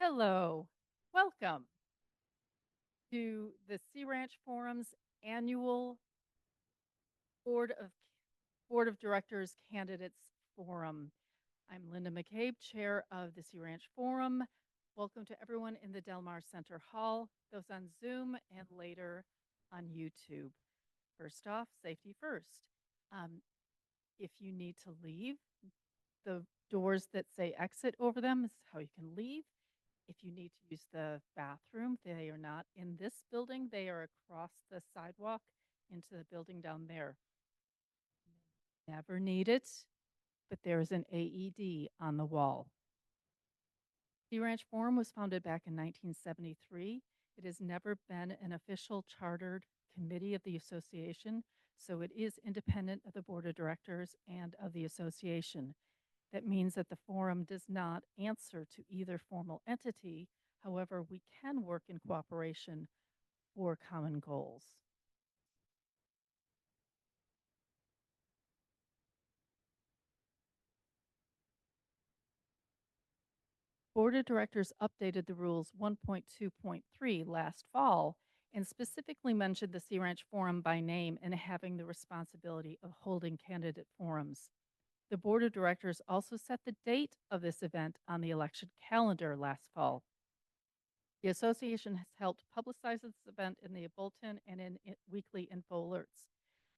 Hello, welcome to the Sea Ranch Forum's annual Board of Board of Directors Candidates Forum. I'm Linda McCabe, chair of the Sea Ranch Forum. Welcome to everyone in the Del Mar Center Hall, those on Zoom and later on YouTube. First off, safety first. If you need to leave, the doors that say exit over them is how you can leave. If you need to use the bathroom, they are not in this building. They are across the sidewalk into the building down there. Never need it, but there is an AED on the wall. Sea Ranch Forum was founded back in 1973. It has never been an official chartered committee of the association, so it is independent of the board of directors and of the association. That means that the forum does not answer to either formal entity. However, we can work in cooperation for common goals. Board of Directors updated the rules 1.2.3 last fall and specifically mentioned the Sea Ranch Forum by name and having the responsibility of holding candidate forums. The Board of Directors also set the date of this event on the election calendar last fall. The association has helped publicize this event in the bulletin and in weekly info alerts.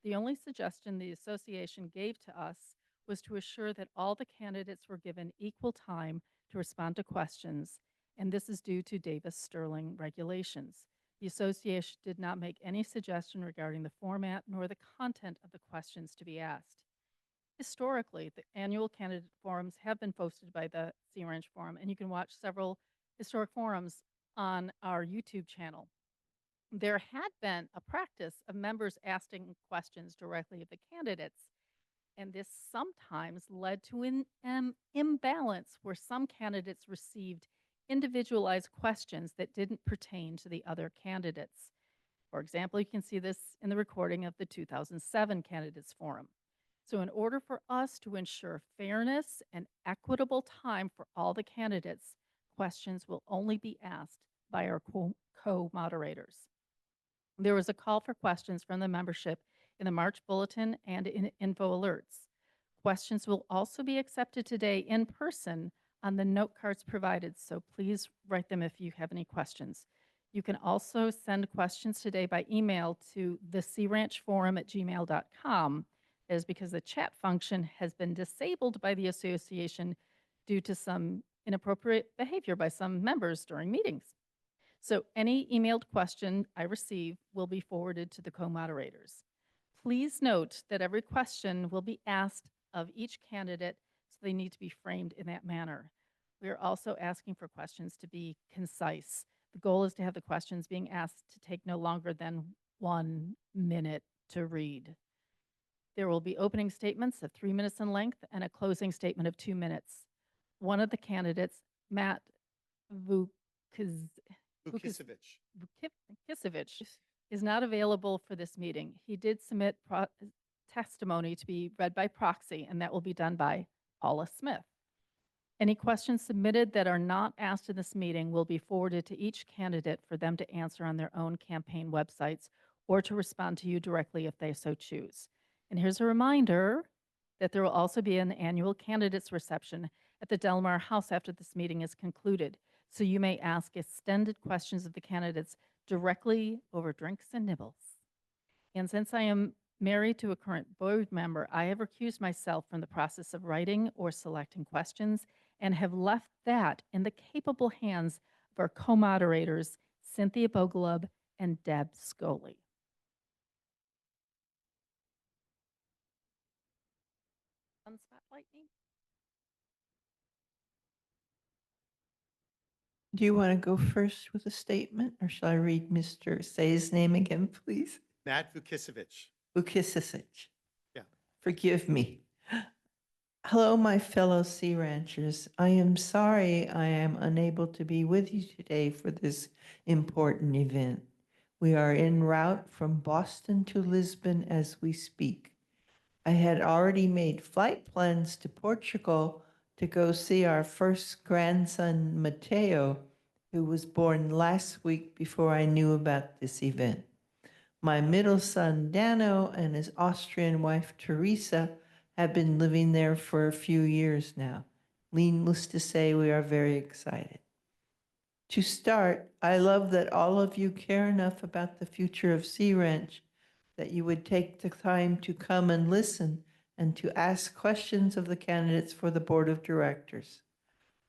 The only suggestion the association gave to us was to assure that all the candidates were given equal time to respond to questions, and this is due to Davis-Sterling regulations. The association did not make any suggestion regarding the format nor the content of the questions to be asked. Historically, the annual candidate forums have been posted by the Sea Ranch Forum, and you can watch several historic forums on our YouTube channel. There had been a practice of members asking questions directly of the candidates, and this sometimes led to an imbalance where some candidates received individualized questions that didn't pertain to the other candidates. For example, you can see this in the recording of the 2007 Candidates Forum. So in order for us to ensure fairness and equitable time for all the candidates, questions will only be asked by our co-moderators. There was a call for questions from the membership in the March bulletin and in info alerts. Questions will also be accepted today in person on the note cards provided, so please write them if you have any questions. You can also send questions today by email to thesearanchforum@gmail.com. That is because the chat function has been disabled by the association due to some inappropriate behavior by some members during meetings. So any emailed question I receive will be forwarded to the co-moderators. Please note that every question will be asked of each candidate, so they need to be framed in that manner. We are also asking for questions to be concise. The goal is to have the questions being asked to take no longer than 1 minute to read. There will be opening statements of 3 minutes in length and a closing statement of 2 minutes. One of the candidates, Matt Vukicevich. is not available for this meeting. He did submit testimony to be read by proxy, and that will be done by Paula Smith. Any questions submitted that are not asked in this meeting will be forwarded to each candidate for them to answer on their own campaign websites or to respond to you directly if they so choose. And here's a reminder that there will also be an annual candidates reception at the Del Mar House after this meeting is concluded. So you may ask extended questions of the candidates directly over drinks and nibbles. And since I am married to a current board member, I have recused myself from the process of writing or selecting questions and have left that in the capable hands of our co-moderators, Cynthia Bogolub and Deb Scholey. Spotlight me. Do you want to go first with a statement, or shall I read say his name again, please? Matt Vukicevich. Vukicevich. Yeah. Forgive me. Hello, my fellow sea ranchers. I am sorry I am unable to be with you today for this important event. We are en route from Boston to Lisbon as we speak. I had already made flight plans to Portugal to go see our first grandson, Mateo, who was born last week before I knew about this event. My middle son, Dano, and his Austrian wife, Teresa, have been living there for a few years now. Needless to say, we are very excited. To start, I love that all of you care enough about the future of Sea Ranch that you would take the time to come and listen and to ask questions of the candidates for the board of directors.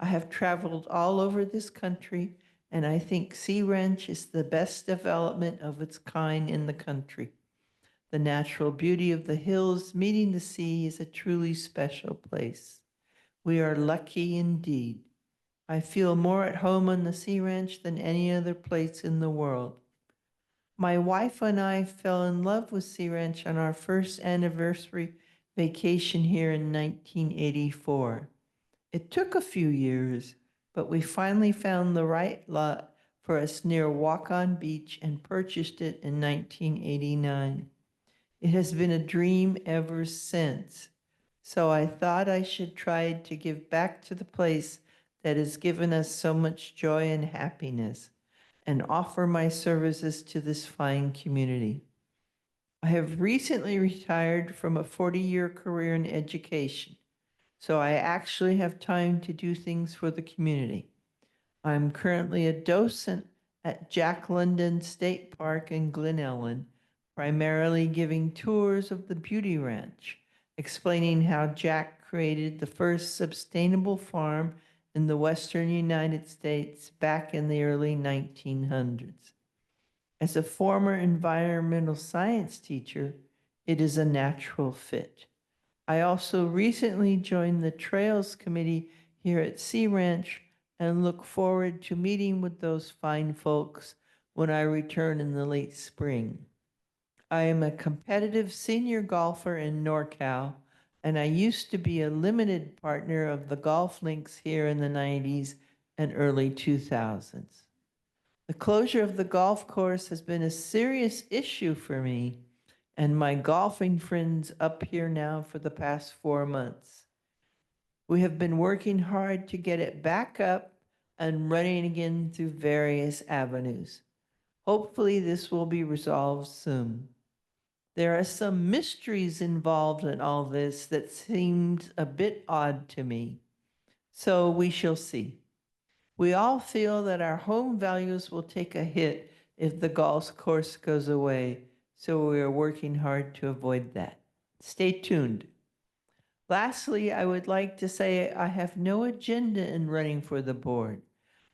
I have traveled all over this country, and I think Sea Ranch is the best development of its kind in the country. The natural beauty of the hills meeting the sea is a truly special place. We are lucky indeed. I feel more at home on the Sea Ranch than any other place in the world. My wife and I fell in love with Sea Ranch on our first anniversary vacation here in 1984. It took a few years, but we finally found the right lot for us near Walk-On Beach and purchased it in 1989. It has been a dream ever since, so I thought I should try to give back to the place that has given us so much joy and happiness and offer my services to this fine community. I have recently retired from a 40-year career in education, so I actually have time to do things for the community. I'm currently a docent at Jack London State Park in Glen Ellen, primarily giving tours of the Beauty Ranch, explaining how Jack created the first sustainable farm in the western United States back in the early 1900s. As a former environmental science teacher, it is a natural fit. I also recently joined the Trails Committee here at Sea Ranch and look forward to meeting with those fine folks when I return in the late spring. I am a competitive senior golfer in NorCal, and I used to be a limited partner of the golf links here in the 90s and early 2000s. The closure of the golf course has been a serious issue for me and my golfing friends up here now for the past 4 months. We have been working hard to get it back up and running again through various avenues. Hopefully this will be resolved soon. There are some mysteries involved in all this that seemed a bit odd to me, so we shall see. We all feel that our home values will take a hit if the golf course goes away, so we are working hard to avoid that. Stay tuned. Lastly, I would like to say I have no agenda in running for the board.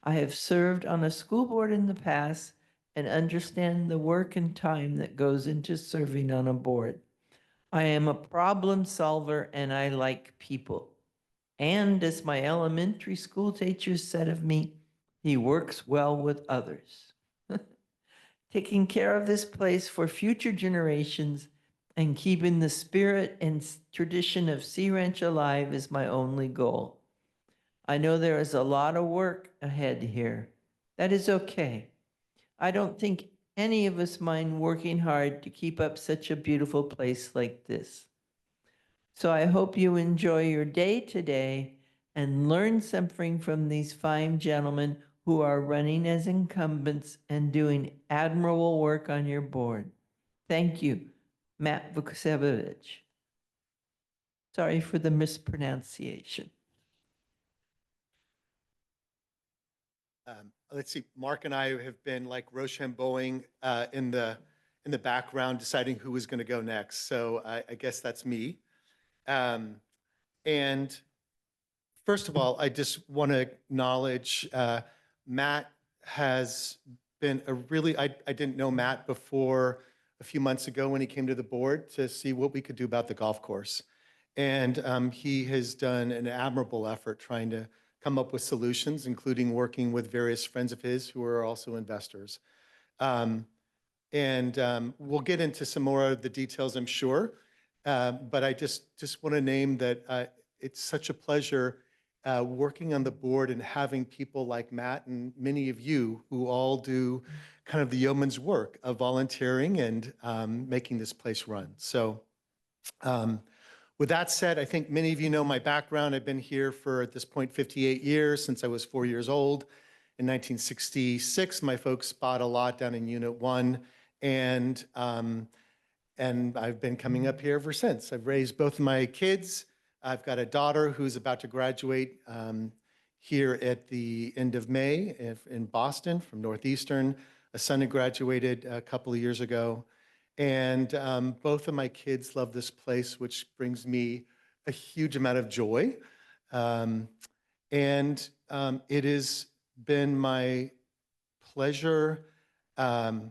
I have served on a school board in the past and understand the work and time that goes into serving on a board. I am a problem solver and I like people. And as my elementary school teacher said of me, he works well with others. Taking care of this place for future generations and keeping the spirit and tradition of Sea Ranch alive is my only goal. I know there is a lot of work ahead here. That is okay. I don't think any of us mind working hard to keep up such a beautiful place like this. So I hope you enjoy your day today and learn something from these fine gentlemen who are running as incumbents and doing admirable work on your board. Thank you, Matt Vukicevich. Sorry for the mispronunciation. Let's see, Mark and I have been like Rochambeauing in the background deciding who was going to go next. So I guess that's me. And first of all, I just want to acknowledge Matt has been a really, I didn't know Matt before a few months ago when he came to the board to see what we could do about the golf course. And he has done an admirable effort trying to come up with solutions, including working with various friends of his who are also investors. We'll get into some more of the details, I'm sure. But I just want to name that it's such a pleasure working on the board and having people like Matt and many of you who all do kind of the yeoman's work of volunteering and making this place run. So with that said, I think many of you know my background. I've been here for, at this point, 58 years, since I was 4 years old. in 1966. My folks bought a lot down in Unit 1, and I've been coming up here ever since. I've raised both of my kids. I've got a daughter who's about to graduate here at the end of May in Boston from Northeastern. A son who graduated a couple of years ago. And both of my kids love this place, which brings me a huge amount of joy. And it has been my pleasure to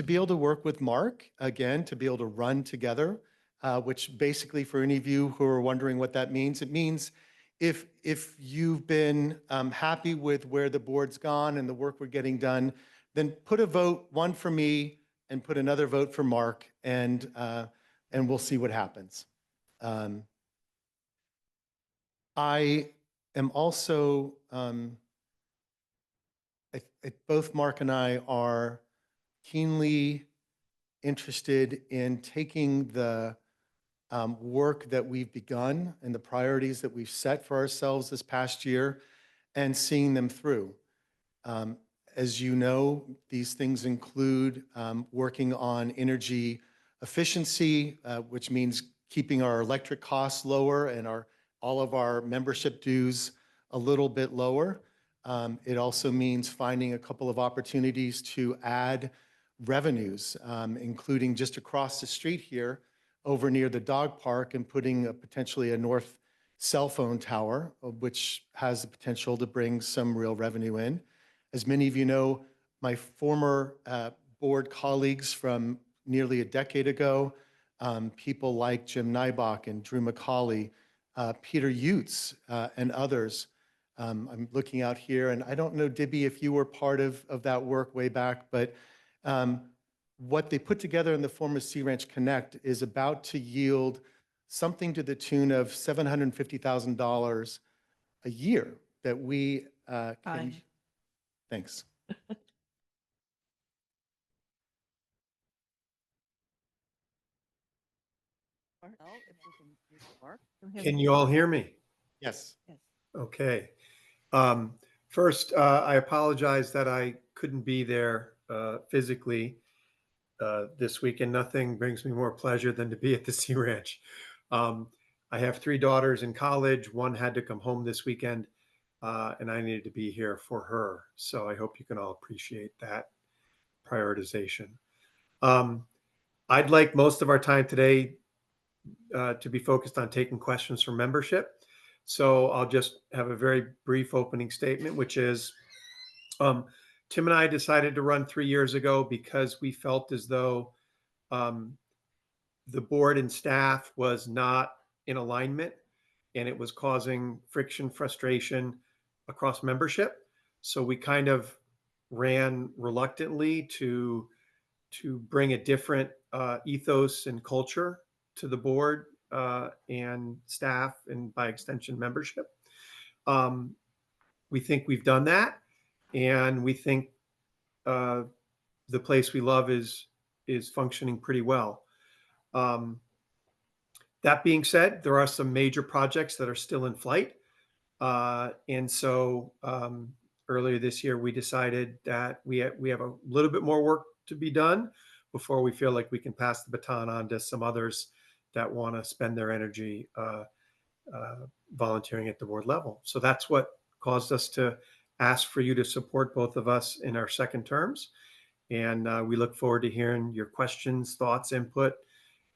be able to work with Mark, again, to be able to run together, which basically for any of you who are wondering what that means, it means if you've been happy with where the board's gone and the work we're getting done, then put a vote, one for me and put another vote for Mark, and we'll see what happens. I am also, both Mark and I are keenly interested in taking the work that we've begun and the priorities that we've set for ourselves this past year and seeing them through. As you know, these things include working on energy efficiency, which means keeping our electric costs lower and all of our membership dues a little bit lower. It also means finding a couple of opportunities to add revenues, including just across the street here over near the dog park and putting potentially a north cell phone tower, which has the potential to bring some real revenue in. As many of you know, my former board colleagues from nearly a decade ago, people like Jim Nybach and Drew McCauley, Peter Utes, and others. I'm looking out here, and I don't know, Dibby, if you were part of that work way back, but what they put together in the form of Sea Ranch Connect is about to yield something to the tune of $750,000 a year that we can. Thanks. Can you all hear me? Yes. Okay. First, I apologize that I couldn't be there physically this weekend. Nothing brings me more pleasure than to be at the Sea Ranch. I have 3 daughters in college. One had to come home this weekend, and I needed to be here for her. So I hope you can all appreciate that prioritization. I'd like most of our time today to be focused on taking questions from membership. So I'll just have a very brief opening statement, which is Tim and I decided to run 3 years ago because we felt as though the board and staff was not in alignment and it was causing friction, frustration across membership. So we kind of ran reluctantly to bring a different ethos and culture to the board and staff, and by extension membership. We think we've done that, and we think the place we love is functioning pretty well. That being said, there are some major projects that are still in flight. And so earlier this year, we decided that we have a little bit more work to be done before we feel like we can pass the baton on to some others that want to spend their energy volunteering at the board level. So that's what caused us to ask for you to support both of us in our second terms. And we look forward to hearing your questions, thoughts, input,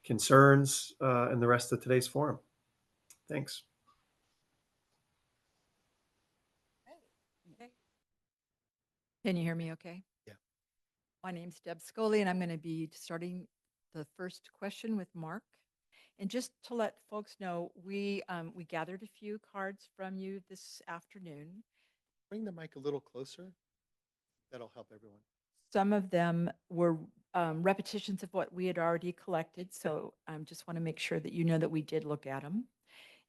concerns, and the rest of today's forum. Thanks. Okay. Can you hear me okay? Yeah. My name's Deb Scholey, and I'm going to be starting the first question with Mark. And just to let folks know, we gathered a few cards from you this afternoon. Bring the mic a little closer. That'll help everyone. Some of them were repetitions of what we had already collected, so I just want to make sure that you know that we did look at them.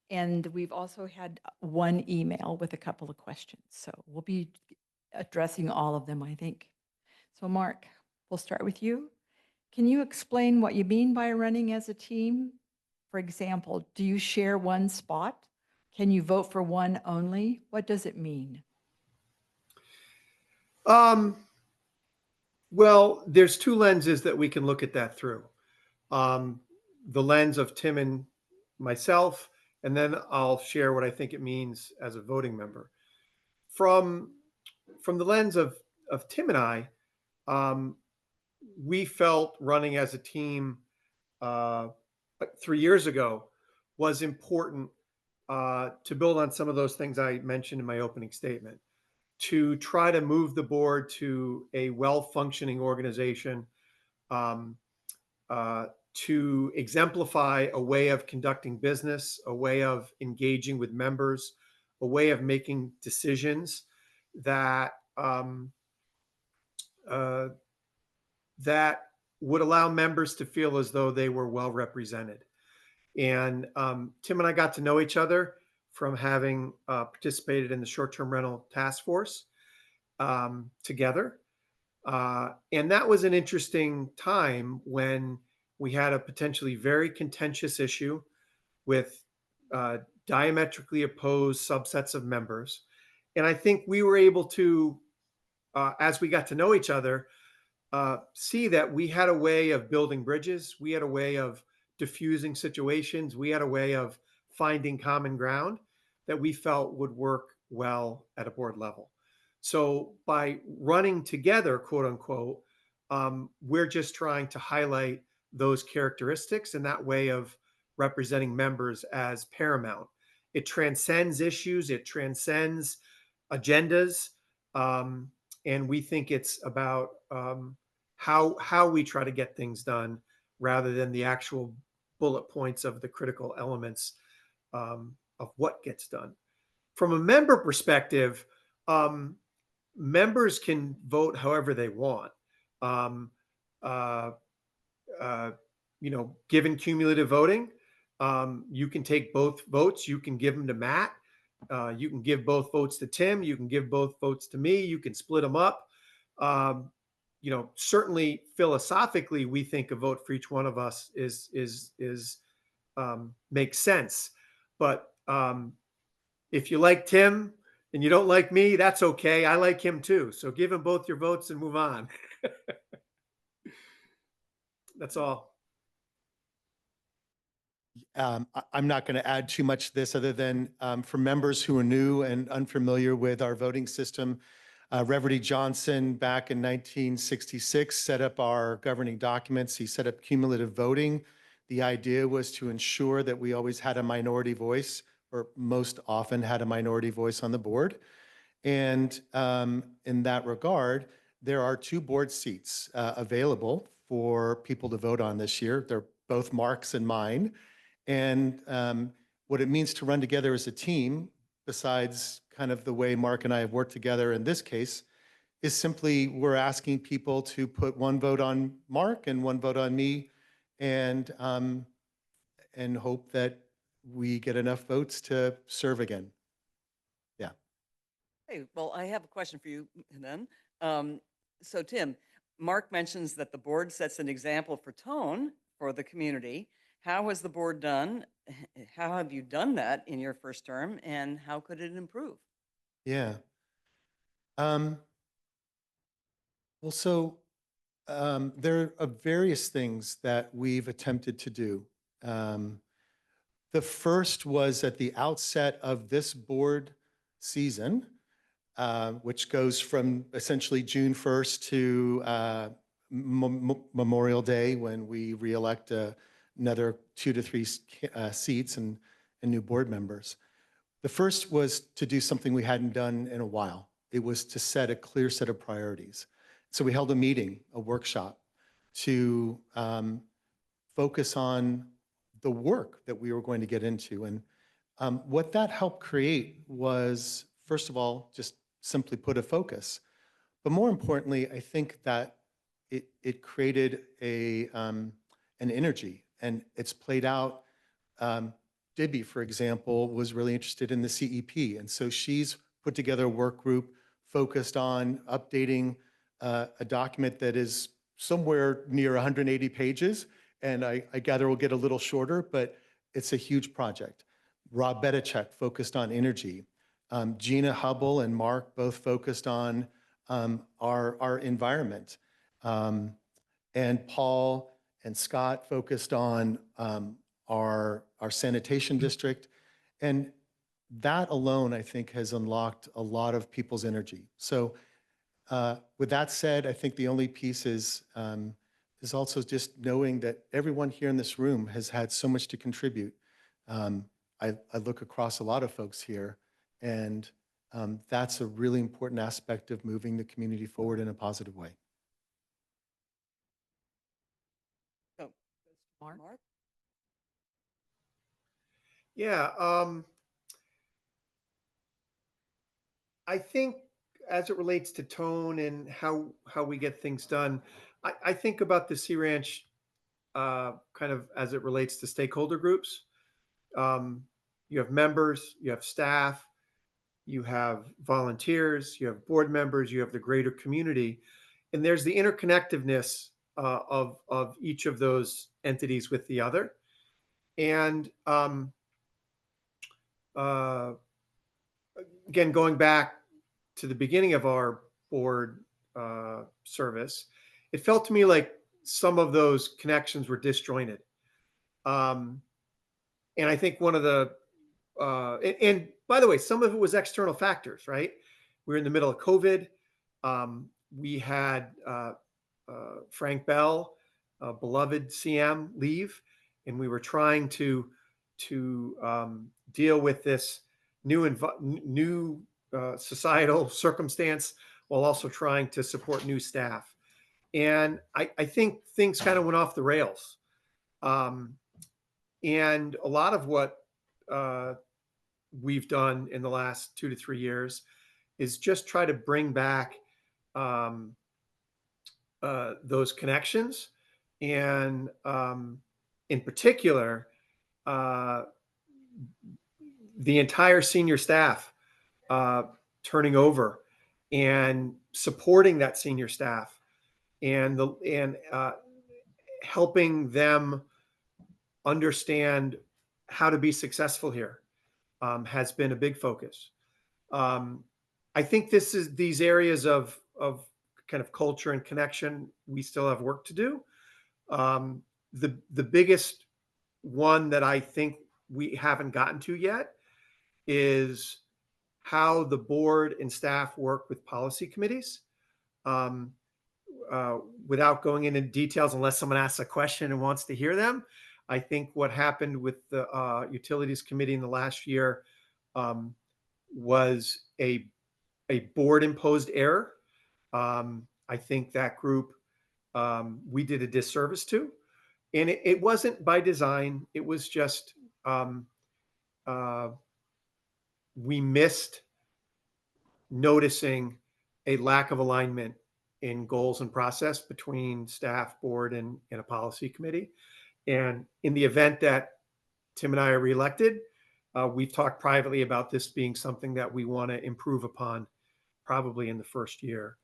And we've also had one email with a couple of questions, so we'll be addressing all of them, I think. So Mark, we'll start with you. Can you explain what you mean by running as a team? For example, do you share one spot? Can you vote for one only? What does it mean? Well, there's two lenses that we can look at that through. The lens of Tim and myself, and then I'll share what I think it means as a voting member. From the lens of Tim and I, we felt running as a team 3 years ago was important to build on some of those things I mentioned in my opening statement, to try to move the board to a well-functioning organization, to exemplify a way of conducting business, a way of engaging with members, a way of making decisions that that would allow members to feel as though they were well represented. And Tim and I got to know each other from having participated in the short-term rental task force together. And that was an interesting time when we had a potentially very contentious issue with diametrically opposed subsets of members. And I think we were able to, as we got to know each other, see that we had a way of building bridges. We had a way of diffusing situations. We had a way of finding common ground that we felt would work well at a board level. So by running together, quote unquote, we're just trying to highlight those characteristics and that way of representing members as paramount. It transcends issues, it transcends agendas, and we think it's about how we try to get things done rather than the actual bullet points of the critical elements of what gets done. From a member perspective, members can vote however they want. Given cumulative voting, you can take both votes. You can give them to Matt. You can give both votes to Tim. You can give both votes to me. You can split them up. Certainly philosophically, we think a vote for each one of us makes sense. But if you like Tim and you don't like me, that's okay. I like him too. So give him both your votes and move on. That's all. I'm not going to add too much to this other than for members who are new and unfamiliar with our voting system, Reverdy Johnson back in 1966 set up our governing documents. He set up cumulative voting. The idea was to ensure that we always had a minority voice, or most often had a minority voice on the board. And in that regard, there are 2 board seats available for people to vote on this year. They're both Mark's and mine. And what it means to run together as a team, besides kind of the way Mark and I have worked together in this case, is simply we're asking people to put 1 vote on Mark and 1 vote on me, and hope that we get enough votes to serve again. Yeah. Hey, well, I have a question for you then. So Tim, Mark mentions that the board sets an example for tone for the community. How has the board done? How have you done that in your first term, and how could it improve? Yeah. Well, so there are various things that we've attempted to do. The first was at the outset of this board season, which goes from essentially June 1st to Memorial Day, when we reelect another 2 to 3 seats and new board members. The first was to do something we hadn't done in a while. It was to set a clear set of priorities. So we held a meeting, a workshop, to focus on the work that we were going to get into. And what that helped create was, first of all, just simply put a focus. But more importantly, I think that it created an energy, and it's played out. Dibby, for example, was really interested in the CEP. And so she's put together a work group focused on updating a document that is somewhere near 180 pages. And I gather will get a little shorter, but it's a huge project. Rob Bedichek focused on energy. Gina Hubble and Mark both focused on our environment. And Paul and Scott focused on our sanitation district. And that alone, I think, has unlocked a lot of people's energy. So with that said, I think the only piece is also just knowing that everyone here in this room has had so much to contribute. I look across a lot of folks here, and that's a really important aspect of moving the community forward in a positive way. So, Mark? Mark? Yeah, I think as it relates to tone and how we get things done, I think about the Sea Ranch kind of as it relates to stakeholder groups. You have members, you have staff, you have volunteers, you have board members, you have the greater community, and there's the interconnectedness of each of those entities with the other. And again, going back to the beginning of our board service, it felt to me like some of those connections were disjointed. And I think one of the, and by the way, some of it was external factors, right? We were in the middle of COVID. We had Frank Bell, beloved CM, leave, and we were trying to deal with this new societal circumstance while also trying to support new staff. And I think things kind of went off the rails. And a lot of what we've done in the last 2 to 3 years is just try to bring back those connections. And in particular, the entire senior staff turning over and supporting that senior staff and helping them understand how to be successful here has been a big focus. I think these areas of kind of culture and connection, we still have work to do. The biggest one that I think we haven't gotten to yet is how the board and staff work with policy committees. Without going into details, unless someone asks a question and wants to hear them, I think what happened with the Utilities Committee in the last year was a board-imposed error. I think that group we did a disservice to, and it wasn't by design. It was just we missed noticing a lack of alignment in goals and process between staff, board, and a policy committee. And in the event that Tim and I are reelected, we've talked privately about this being something that we want to improve upon probably in the first year.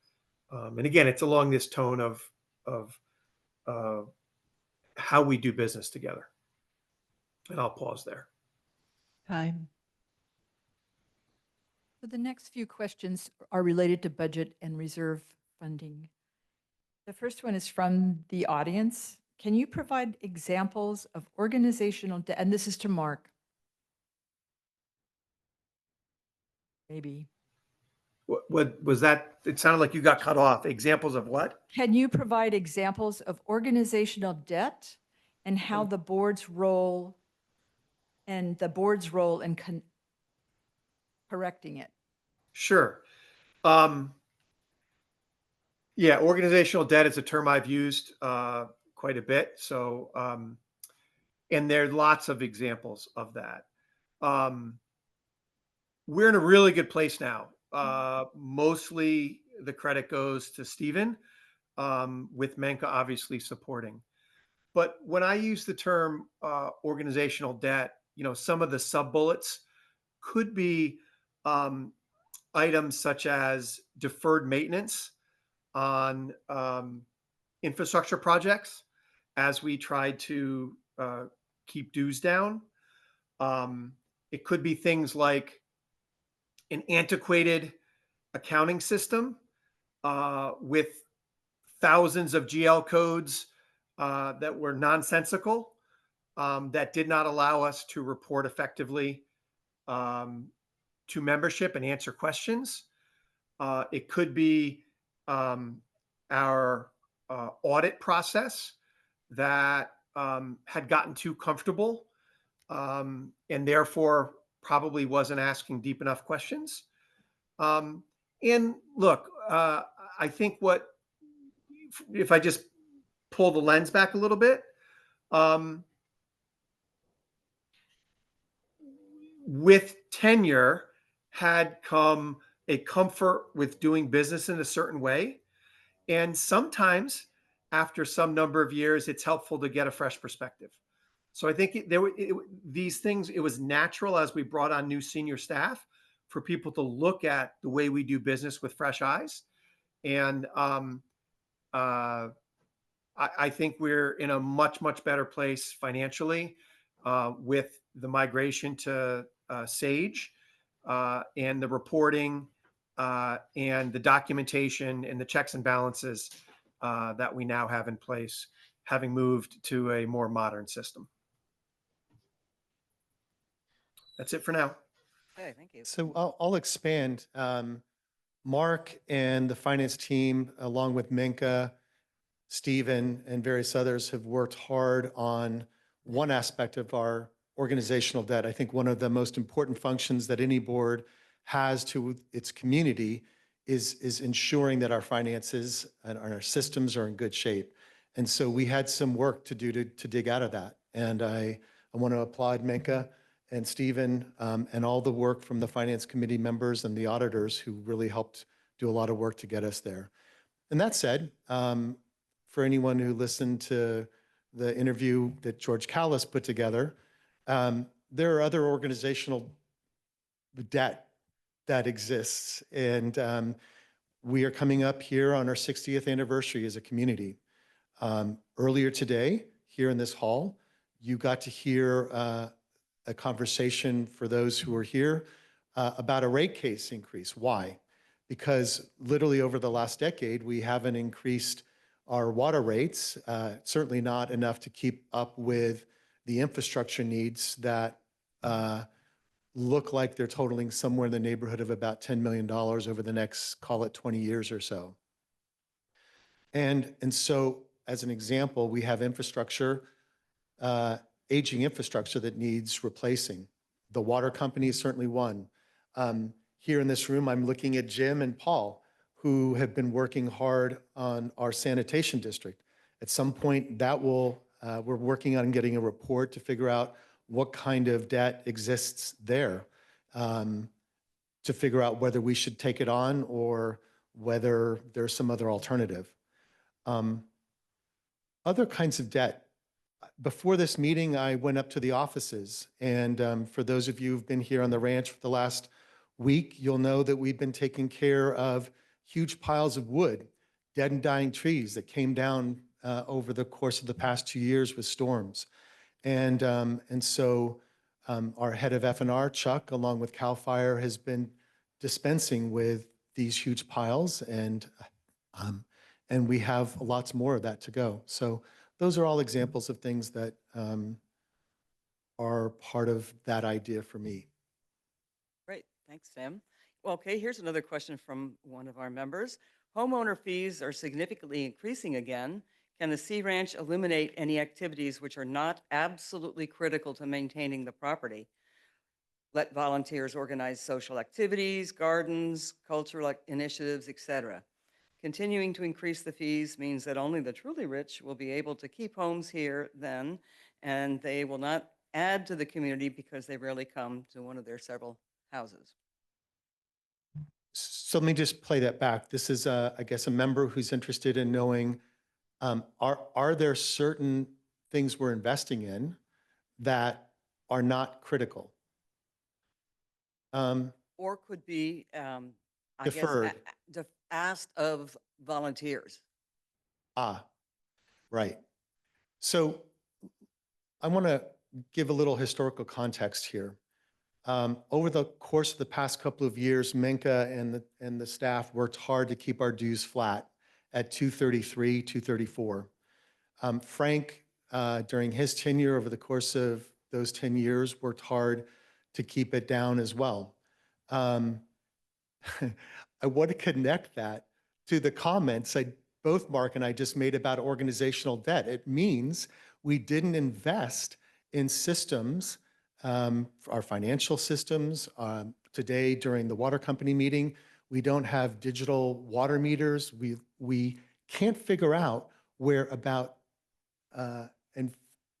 And again, it's along this tone of how we do business together. And I'll pause there. Time. So the next few questions are related to budget and reserve funding. The first one is from the audience. Can you provide examples of organizational, and this is to Mark. Maybe. What was that? It sounded like you got cut off. Examples of what? Can you provide examples of organizational debt and how the board's role in correcting it? Sure. Yeah, organizational debt is a term I've used quite a bit. So, and there are lots of examples of that. We're in a really good place now. Mostly the credit goes to Stephen, with Menka obviously supporting. But when I use the term organizational debt, some of the sub bullets could be items such as deferred maintenance on infrastructure projects as we try to keep dues down. It could be things like an antiquated accounting system with thousands of GL codes that were nonsensical, that did not allow us to report effectively to membership and answer questions. It could be our audit process that had gotten too comfortable and therefore probably wasn't asking deep enough questions. And look, I think if I just pull the lens back a little bit, with tenure had come a comfort with doing business in a certain way. And sometimes after some number of years, it's helpful to get a fresh perspective. So I think these things, it was natural as we brought on new senior staff for people to look at the way we do business with fresh eyes. And I think we're in a much, much better place financially with the migration to Sage and the reporting and the documentation and the checks and balances that we now have in place, having moved to a more modern system. That's it for now. Okay, thank you. So I'll expand. Mark and the finance team, along with Minka, Stephen, and various others, have worked hard on one aspect of our organizational debt. I think one of the most important functions that any board has to its community is ensuring that our finances and our systems are in good shape. And so we had some work to do to dig out of that. And I want to applaud Minka and Stephen and all the work from the finance committee members and the auditors who really helped do a lot of work to get us there. And that said, for anyone who listened to the interview that George Callis put together, there are other organizational debt that exists. And we are coming up here on our 60th anniversary as a community. Earlier today, here in this hall, you got to hear a conversation for those who are here about a rate case increase. Why? Because literally over the last decade, we haven't increased our water rates, certainly not enough to keep up with the infrastructure needs that look like they're totaling somewhere in the neighborhood of about $10 million over the next, call it 20 years or so. And so, as an example, we have infrastructure, aging infrastructure that needs replacing. The water company is certainly one. Here in this room, I'm looking at Jim and Paul, who have been working hard on our sanitation district. At some point, we're working on getting a report to figure out what kind of debt exists there, to figure out whether we should take it on or whether there's some other alternative. Other kinds of debt. Before this meeting, I went up to the offices, and for those of you who've been here on the ranch for the last week, you'll know that we've been taking care of huge piles of wood, dead and dying trees that came down over the course of the past 2 years with storms. And so our head of F&R, Chuck, along with CAL FIRE, has been dispensing with these huge piles, and we have lots more of that to go. So those are all examples of things that are part of that idea for me. Great, thanks, Tim. Well, okay, here's another question from one of our members. Homeowner fees are significantly increasing again. Can the Sea Ranch eliminate any activities which are not absolutely critical to maintaining the property? Let volunteers organize social activities, gardens, cultural initiatives, etc. Continuing to increase the fees means that only the truly rich will be able to keep homes here then, and they will not add to the community because they rarely come to one of their several houses. So let me just play that back. This is, I guess, a member who's interested in knowing, are there certain things we're investing in that are not critical? Or could be, I Deferred. guess, asked of volunteers. Right. So I want to give a little historical context here. Over the course of the past couple of years, Minka and the staff worked hard to keep our dues flat at 233, 234. Frank, during his tenure over the course of those 10 years, worked hard to keep it down as well. I want to connect that to the comments both Mark and I just made about organizational debt. It means we didn't invest in systems, our financial systems. Today, during the water company meeting, we don't have digital water meters. We can't figure out where about, and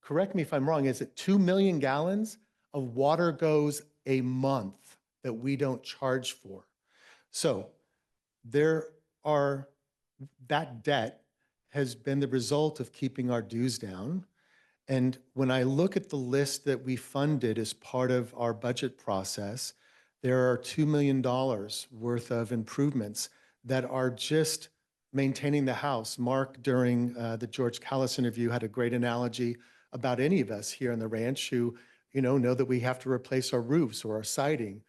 correct me if I'm wrong, is it 2 million gallons of water goes a month that we don't charge for? So that debt has been the result of keeping our dues down. And when I look at the list that we funded as part of our budget process, there are $2 million worth of improvements that are just maintaining the house. Mark, during the George Callis interview, had a great analogy about any of us here on the ranch who, know that we have to replace our roofs or our siding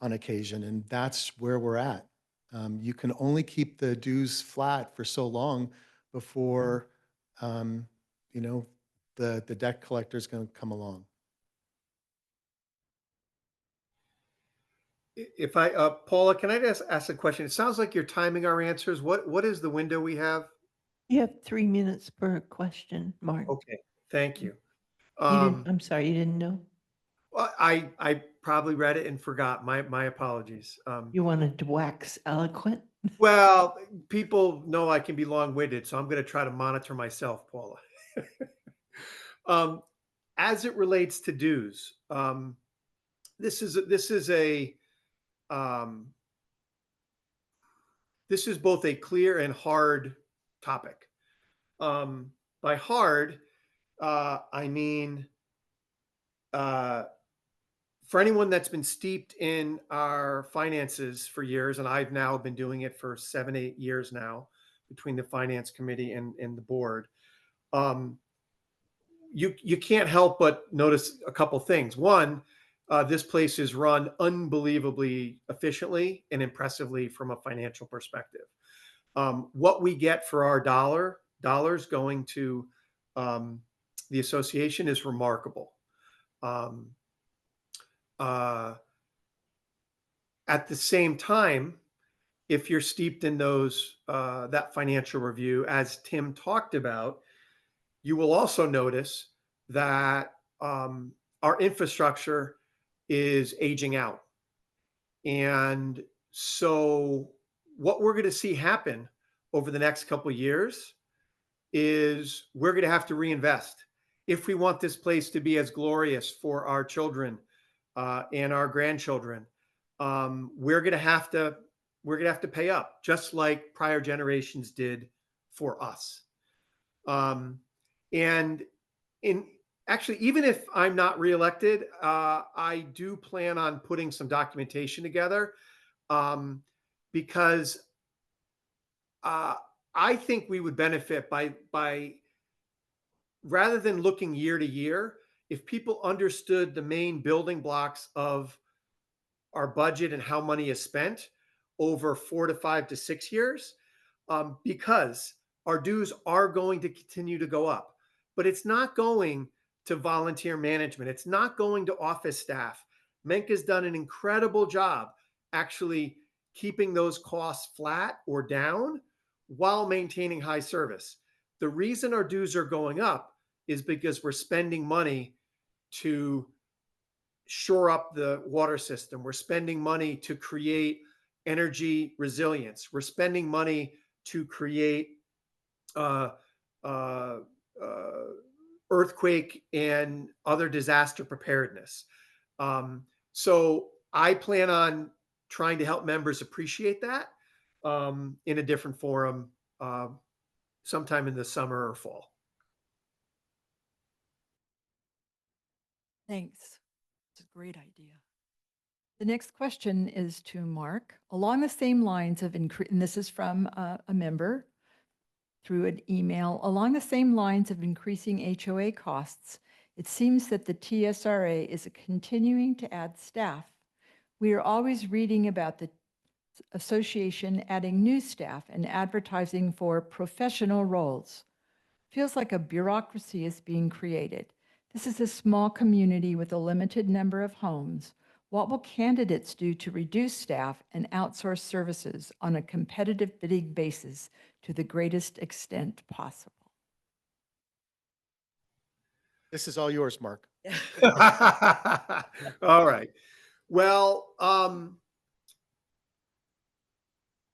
on occasion, and that's where we're at. You can only keep the dues flat for so long before, the debt collector is going to come along. If I, Paula, can I just ask a question? It sounds like you're timing our answers. What is the window we have? You have 3 minutes per question, Mark. Okay, thank you. I'm sorry, you didn't know? Well, I probably read it and forgot. My apologies. You wanted to wax eloquent? Well, people know I can be long-winded, so I'm going to try to monitor myself, Paula. As it relates to dues, this is both a clear and hard topic. By hard, I mean, for anyone that's been steeped in our finances for years, and I've now been doing it for 7, 8 years now, between the finance committee and the board, you can't help but notice a couple things. One, this place is run unbelievably efficiently and impressively from a financial perspective. What we get for our dollars going to the association is remarkable. At the same time, if you're steeped in that financial review, as Tim talked about, you will also notice that our infrastructure is aging out. And so what we're going to see happen over the next couple of years is we're going to have to reinvest if we want this place to be as glorious for our children and our grandchildren. We're going to have to pay up, just like prior generations did for us. And actually, even if I'm not reelected, I do plan on putting some documentation together because I think we would benefit by rather than looking year to year, if people understood the main building blocks of our budget and how money is spent over 4 to 5 to 6 years, because our dues are going to continue to go up, but it's not going to volunteer management. It's not going to office staff. Menka's done an incredible job actually keeping those costs flat or down while maintaining high service. The reason our dues are going up is because we're spending money to shore up the water system. We're spending money to create energy resilience. We're spending money to create earthquake and other disaster preparedness. So I plan on trying to help members appreciate that in a different forum sometime in the summer or fall. Thanks. It's a great idea. The next question is to Mark. Along the same lines of and this is from a member through an email, along the same lines of increasing HOA costs, It seems that the TSRA is continuing to add staff. We are always reading about the association adding new staff and advertising for professional roles. Feels like a bureaucracy is being created. This is a small community with a limited number of homes. What will candidates do to reduce staff and outsource services on a competitive bidding basis to the greatest extent possible? This is all yours, Mark. All right. Well,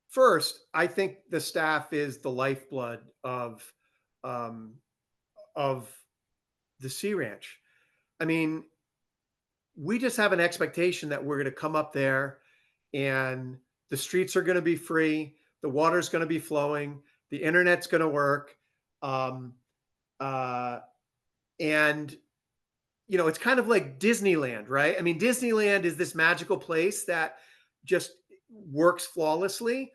first, I think the staff is the lifeblood um, of the Sea Ranch. I mean, we just have an expectation that we're going to come up there and the streets are going to be free, the water's going to be flowing, the internet's going to work, um, and it's kind of like Disneyland, right? I mean, Disneyland is this magical place that just works flawlessly,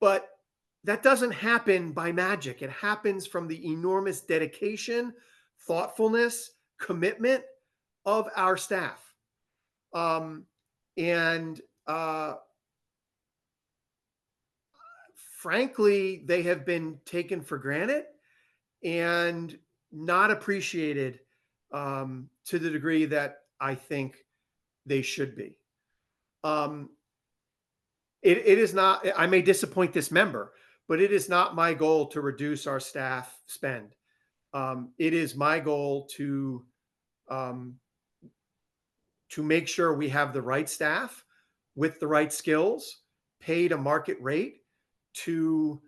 but that doesn't happen by magic. It happens from the enormous dedication, thoughtfulness, commitment of our staff. And frankly, they have been taken for granted and not appreciated to the degree that I think they should be. It is not, I may disappoint this member, but it is not my goal to reduce our staff spend. It is my goal to make sure we have the right staff with the right skills, paid a market rate to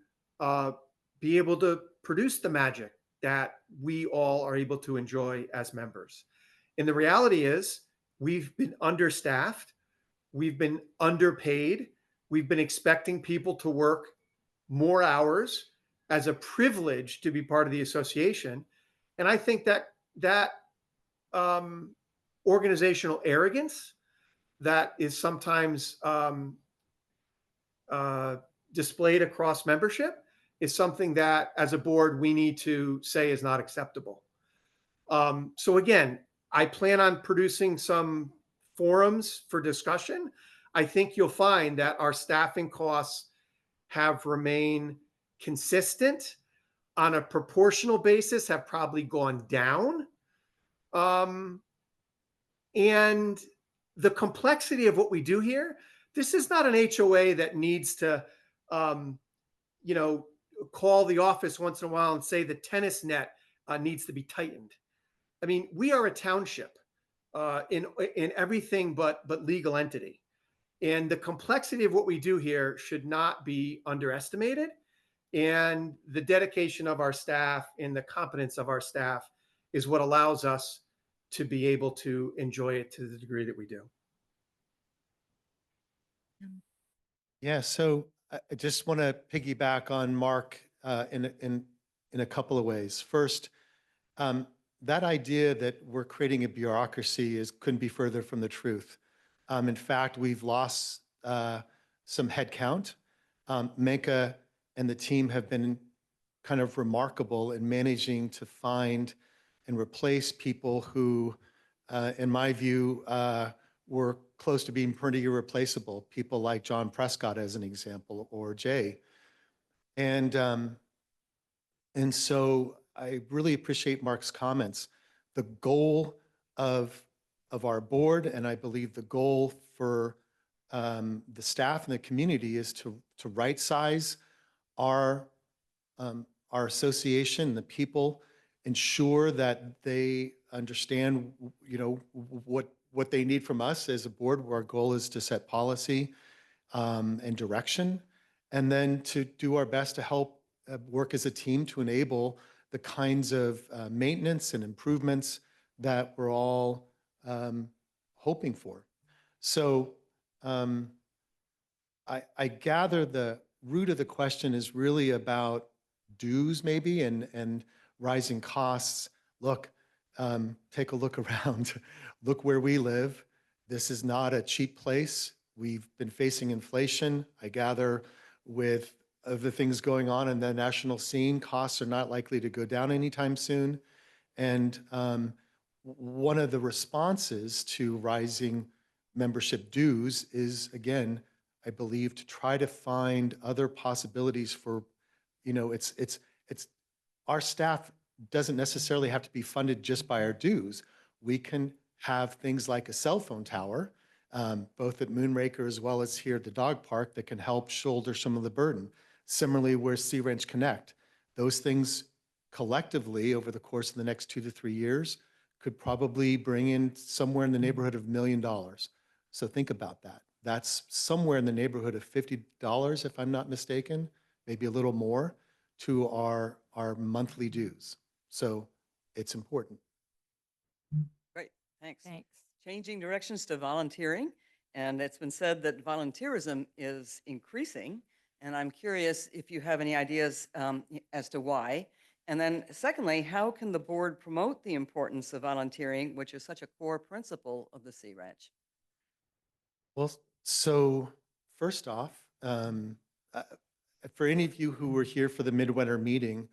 be able to produce the magic that we all are able to enjoy as members. And the reality is we've been understaffed. We've been underpaid. We've been expecting people to work more hours as a privilege to be part of the association. And I think that organizational arrogance that is sometimes displayed across membership is something that as a board we need to say is not acceptable. So again, I plan on producing some forums for discussion. I think you'll find that our staffing costs have remained consistent on a proportional basis, have probably gone down. And the complexity of what we do here, this is not an HOA that needs to, call the office once in a while and say the tennis net needs to be tightened. I mean, we are a township in everything but legal entity. And the complexity of what we do here should not be underestimated. And the dedication of our staff and the competence of our staff is what allows us to be able to enjoy it to the degree that we do. Yeah, so I just want to piggyback on Mark in a couple of ways. First, that idea that we're creating a bureaucracy couldn't be further from the truth. In fact, we've lost some headcount. Menka and the team have been kind of remarkable in managing to find and replace people who, in my view, were close to being pretty irreplaceable. People like John Prescott, as an example, or Jay. And so I really appreciate Mark's comments. The goal of our board, and I believe the goal for the staff and the community, is to right size our association, the people, ensure that they understand, what they need from us as a board, where our goal is to set policy and direction, and then to do our best to help work as a team to enable the kinds of maintenance and improvements that we're all hoping for. So I gather the root of the question is really about dues maybe and rising costs. Look, take a look around. Look where we live. This is not a cheap place. We've been facing inflation. I gather with the things going on in the national scene, costs are not likely to go down anytime soon. And one of the responses to rising membership dues is, again, I believe, to try to find other possibilities for, it's our staff doesn't necessarily have to be funded just by our dues. We can have things like a cell phone tower, both at Moonraker as well as here at the dog park, that can help shoulder some of the burden. Similarly, where's Sea Ranch Connect? Those things collectively over the course of the next 2 to 3 years could probably bring in somewhere in the neighborhood of $1 million. So think about that. That's somewhere in the neighborhood of $50, if I'm not mistaken, maybe a little more, to our monthly dues. So it's important. Great, thanks. Thanks. Changing directions to volunteering, and it's been said that volunteerism is increasing, and I'm curious if you have any ideas as to why. And then secondly, how can the board promote the importance of volunteering, which is such a core principle of the Sea Ranch? Well, so first off, for any of you who were here for the midwinter meeting,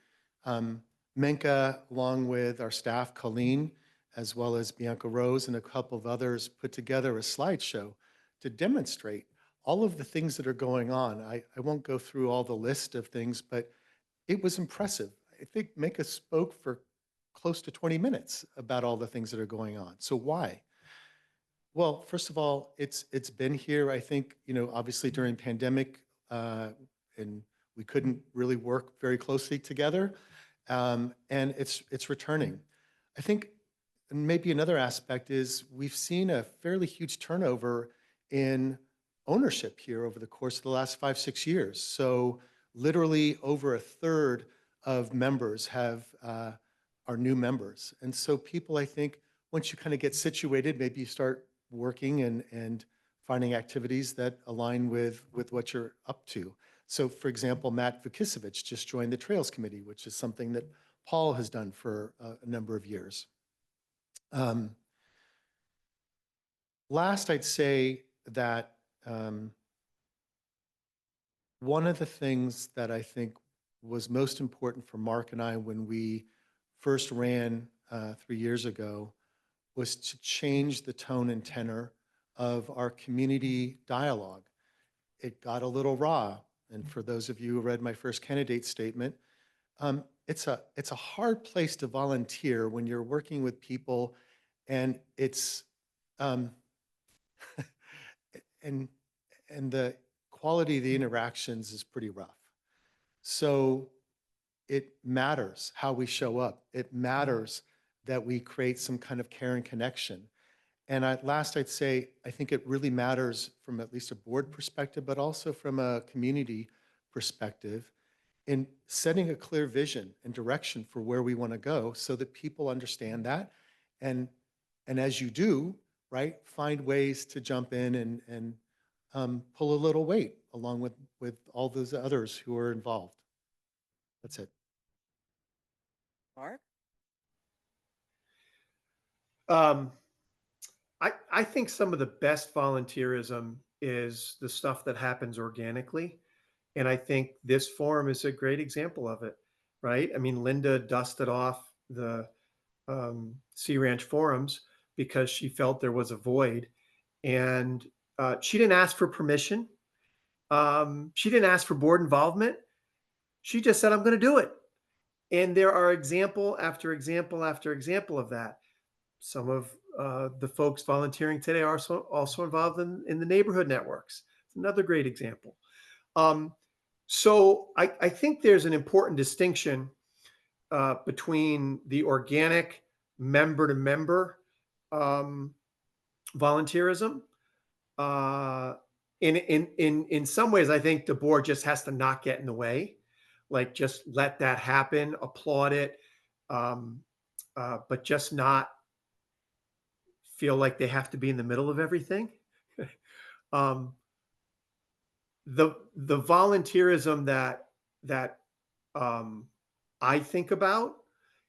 Menka, along with our staff, Colleen, as well as Bianca Rose and a couple of others, put together a slideshow to demonstrate all of the things that are going on. I won't go through all the list of things, but it was impressive. I think Menka spoke for close to 20 minutes about all the things that are going on. So why? Well, first of all, it's been here, I think, obviously during pandemic, and we couldn't really work very closely together. And it's returning. I think maybe another aspect is we've seen a fairly huge turnover in ownership here over the course of the last 5, 6 years. So literally over a third of members are new members. And so people, I think, once you kind of get situated, maybe you start working and finding activities that align with what you're up to. So for example, Matt Vukicevich just joined the Trails Committee, which is something that Paul has done for a number of years. Last, I'd say that one of the things that I think was most important for Mark and I when we first ran 3 years ago was to change the tone and tenor of our community dialogue. It got a little raw. And for those of you who read my first candidate statement, it's a hard place to volunteer when you're working with people, and it's and the quality of the interactions is pretty rough. So it matters how we show up. It matters that we create some kind of care and connection. And last, I'd say, I think it really matters from at least a board perspective, but also from a community perspective, in setting a clear vision and direction for where we want to go so that people understand that. And as you do, right, find ways to jump in and pull a little weight along with all those others who are involved. That's it. Mark? I think some of the best volunteerism is the stuff that happens organically. And I think this forum is a great example of it, right? I mean, Linda dusted off the Sea Ranch forums because she felt there was a void. And she didn't ask for permission. She didn't ask for board involvement. She just said, I'm going to do it. And there are example after example after example of that. Some of the folks volunteering today are also involved in the neighborhood networks. It's another great example. So I think there's an important distinction between the organic member-to-member volunteerism. In some ways, I think the board just has to not get in the way, like just let that happen, applaud it, but just not feel like they have to be in the middle of everything. The volunteerism that I think about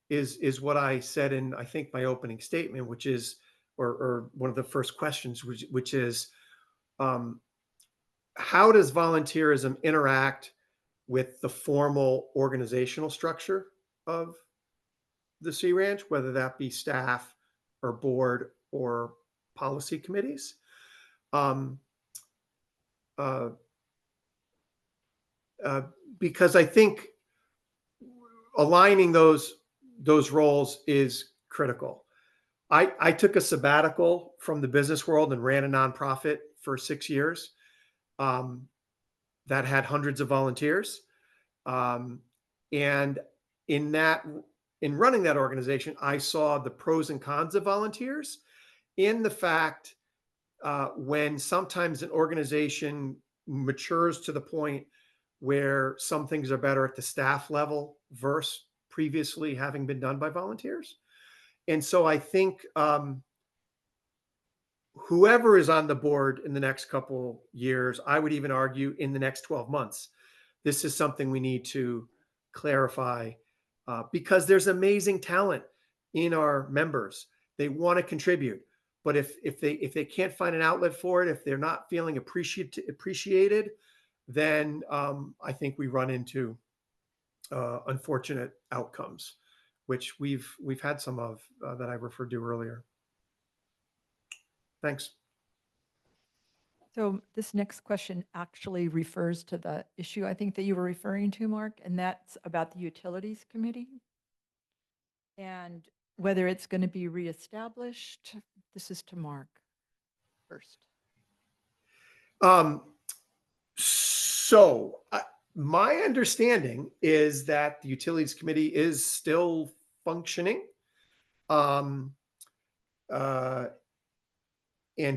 is what I said in, I think, my opening statement, which is, or one of the first questions, which is, how does volunteerism interact with the formal organizational structure of the Sea Ranch, whether that be staff, or board or policy committees. Um, uh, because I think aligning those roles is critical. I took a sabbatical from the business world and ran a nonprofit for 6 years that had hundreds of volunteers. And in running that organization, I saw the pros and cons of volunteers in the fact when sometimes an organization matures to the point where some things are better at the staff level versus previously having been done by volunteers. And so I think whoever is on the board in the next couple years, I would even argue in the next 12 months, this is something we need to clarify because there's amazing talent in our members. They want to contribute, but if they can't find an outlet for it, if they're not feeling appreciated, then I think we run into unfortunate outcomes, which we've had some of that I referred to earlier. Thanks. So this next question actually refers to the issue I think that you were referring to, Mark, and that's about the Utilities Committee and whether it's going to be reestablished. This is to Mark first. So my understanding is that the Utilities Committee is still functioning. And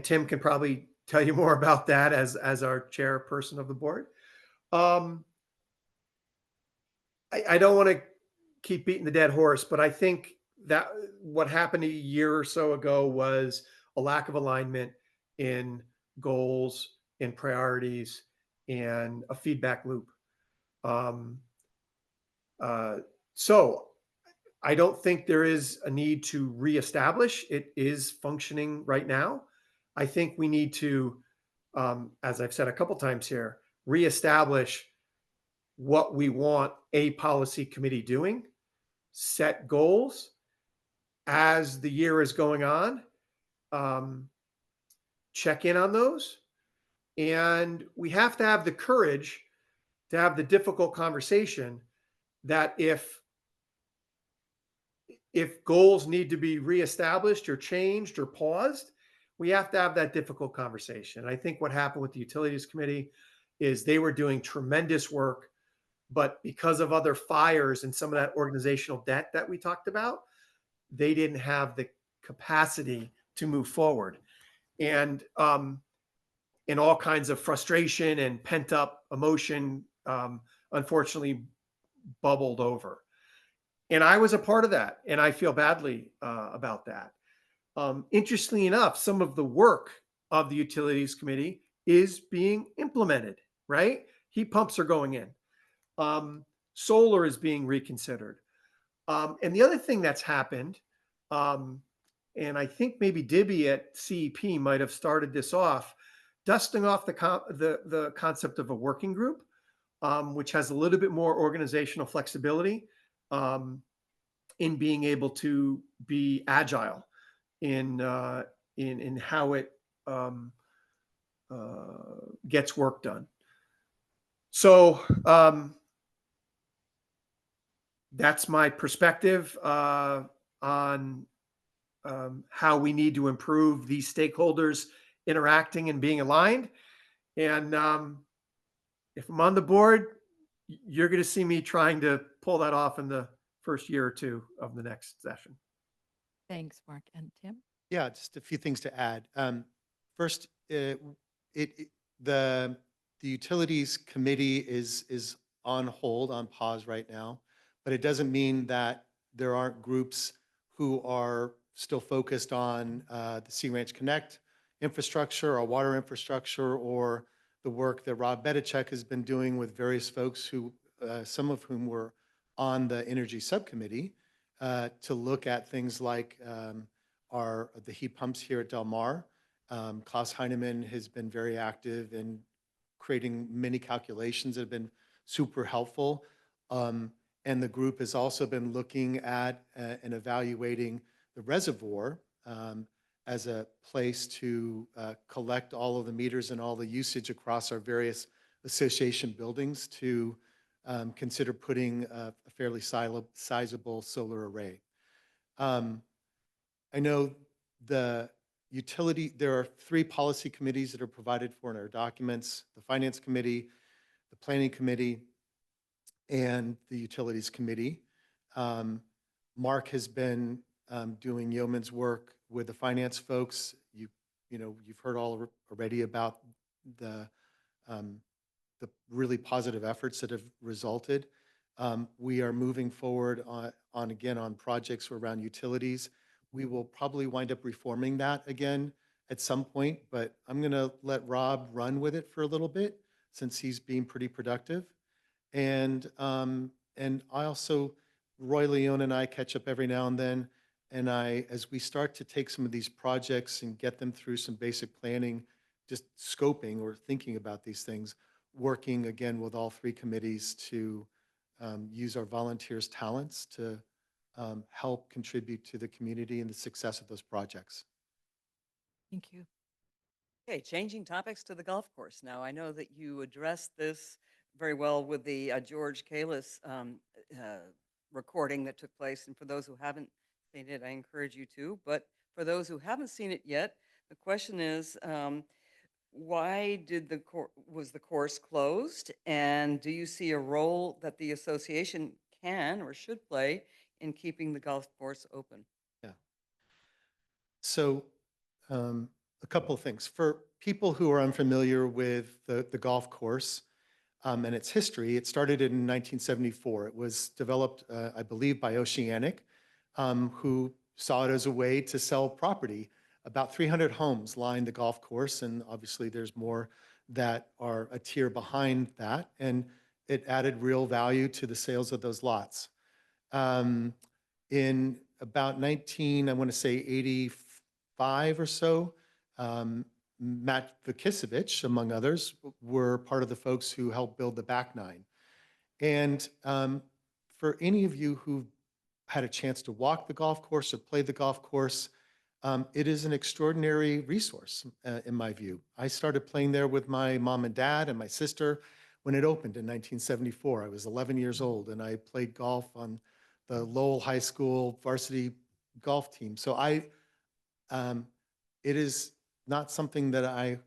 Tim can probably tell you more about that as our chairperson of the board. I don't want to keep beating the dead horse, but I think that what happened a year or so ago was a lack of alignment in goals and priorities and a feedback loop. So I don't think there is a need to reestablish. It is functioning right now. I think we need to, as I've said a couple times here, reestablish what we want a policy committee doing, set goals as the year is going on, check in on those. And we have to have the courage to have the difficult conversation that if goals need to be reestablished or changed or paused, we have to have that difficult conversation. I think what happened with the Utilities Committee is they were doing tremendous work, but because of other fires and some of that organizational debt that we talked about, they didn't have the capacity to move forward. And all kinds of frustration and pent up emotion, unfortunately, bubbled over. And I was a part of that, and I feel badly about that. Interestingly enough, some of the work of the Utilities Committee is being implemented, right? Heat pumps are going in. Solar is being reconsidered. And the other thing that's happened, and I think maybe Dibby at CEP might have started this off, dusting off the concept of a working group, which has a little bit more organizational flexibility in being able to be agile in how it gets work done. So that's my perspective on how we need to improve these stakeholders interacting and being aligned. And if I'm on the board, you're going to see me trying to pull that off in the first year or two of the next session. Thanks, Mark. And Tim? Yeah, just a few things to add. First, the Utilities Committee is on hold, on pause right now, but it doesn't mean that there aren't groups who are still focused on the Sea Ranch Connect infrastructure or water infrastructure, or the work that Rob Bedichek has been doing with various folks who, some of whom were on the Energy Subcommittee, to look at things like the heat pumps here at Del Mar. Klaus Heinemann has been very active in creating many calculations that have been super helpful. And the group has also been looking at and evaluating the reservoir as a place to collect all of the meters and all the usage across our various association buildings to consider putting a fairly sizable solar array. I know the utility, there are 3 policy committees that are provided for in our documents: the Finance Committee, the Planning Committee, and the Utilities Committee. Mark has been doing yeoman's work with the finance folks. You've heard all already about the really positive efforts that have resulted. We are moving forward on projects around utilities. We will probably wind up reforming that again at some point, but I'm going to let Rob run with it for a little bit since he's being pretty productive. And I also, Roy Leone and I catch up every now and then, and as we start to take some of these projects and get them through some basic planning, just scoping or thinking about these things, working again with all 3 committees to use our volunteers' talents to help contribute to the community and the success of those projects. Thank you. Okay, changing topics to the golf course. Now, I know that you addressed this very well with the George Kalis recording that took place. And for those who haven't seen it, I encourage you to. But for those who haven't seen it yet, the question is, why was the course closed? And do you see a role that the association can or should play in keeping the golf course open? Yeah. So a couple of things. For people who are unfamiliar with the golf course and its history, it started in 1974. It was developed, I believe, by Oceanic, who saw it as a way to sell property. About 300 homes line the golf course, and obviously there's more that are a tier behind that, and it added real value to the sales of those lots. In about I want to say 85 or so, Matt Vukicevich, among others, were part of the folks who helped build the back 9. And for any of you who've had a chance to walk the golf course or play the golf course, it is an extraordinary resource, in my view. I started playing there with my mom and dad and my sister when it opened in 1974. I was 11 years old, and I played golf on the Lowell High School varsity golf team. So it is not something that I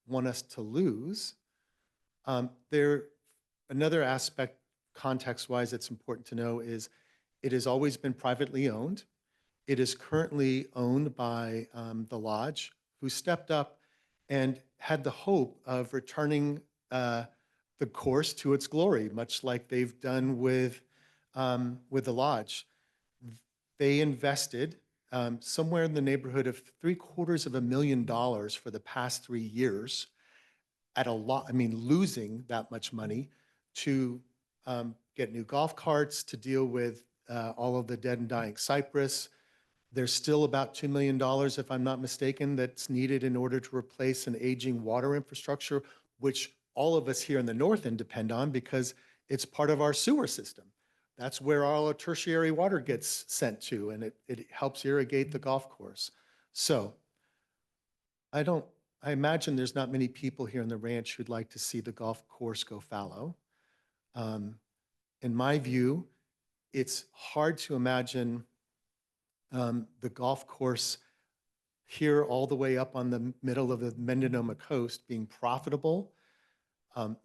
want us to lose. Another aspect, context-wise, that's important to know is it has always been privately owned. It is currently owned by the lodge, who stepped up and had the hope of returning the course to its glory, much like they've done with the lodge. They invested somewhere in the neighborhood of $750,000 for the past 3 years at a lot, losing that much money to get new golf carts, to deal with all of the dead and dying cypress. There's still about $2 million, if I'm not mistaken, that's needed in order to replace an aging water infrastructure, which all of us here in the North End depend on because it's part of our sewer system. That's where all our tertiary water gets sent to, and it helps irrigate the golf course. So I imagine there's not many people here in the ranch who'd like to see the golf course go fallow. In my view, it's hard to imagine the golf course here all the way up on the middle of the Mendonoma coast being profitable.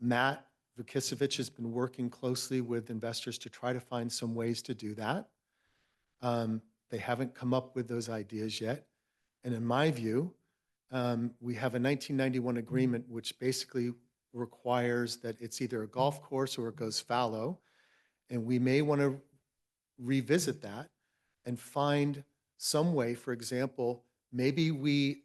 Matt Vukicevich has been working closely with investors to try to find some ways to do that. They haven't come up with those ideas yet. And in my view, we have a 1991 agreement which basically requires that it's either a golf course or it goes fallow. And we may want to revisit that and find some way. For example, maybe we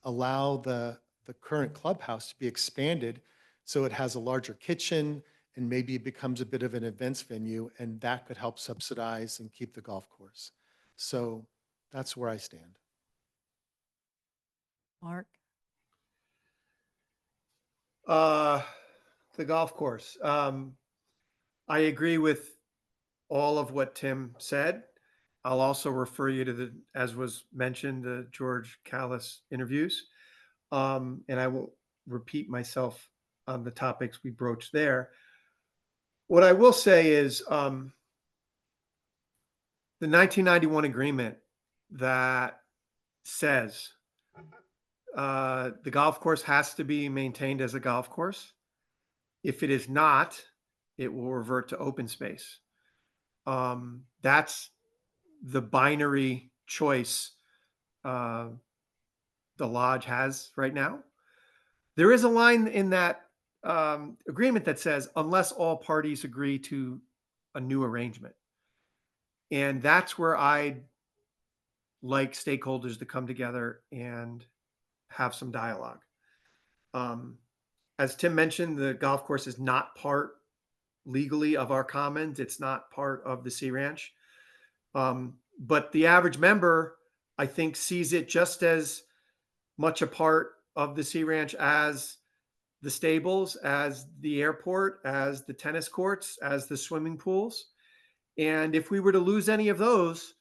allow the current clubhouse to be expanded so it has a larger kitchen, and maybe it becomes a bit of an events venue, and that could help subsidize and keep the golf course. So that's where I stand. Mark? The golf course. I agree with all of what Tim said. I'll also refer you to the, as was mentioned, the George Callis interviews. And I won't repeat myself on the topics we broached there. What I will say is the 1991 agreement that says the golf course has to be maintained as a golf course. If it is not, it will revert to open space. That's the binary choice the lodge has right now. There is a line in that agreement that says, unless all parties agree to a new arrangement. And that's where I'd like stakeholders to come together and have some dialogue. As Tim mentioned, the golf course is not part legally of our commons. It's not part of the Sea Ranch. But the average member, I think, sees it just as much a part of the Sea Ranch as the stables, as the airport, as the tennis courts, as the swimming pools. And if we were to lose any of those,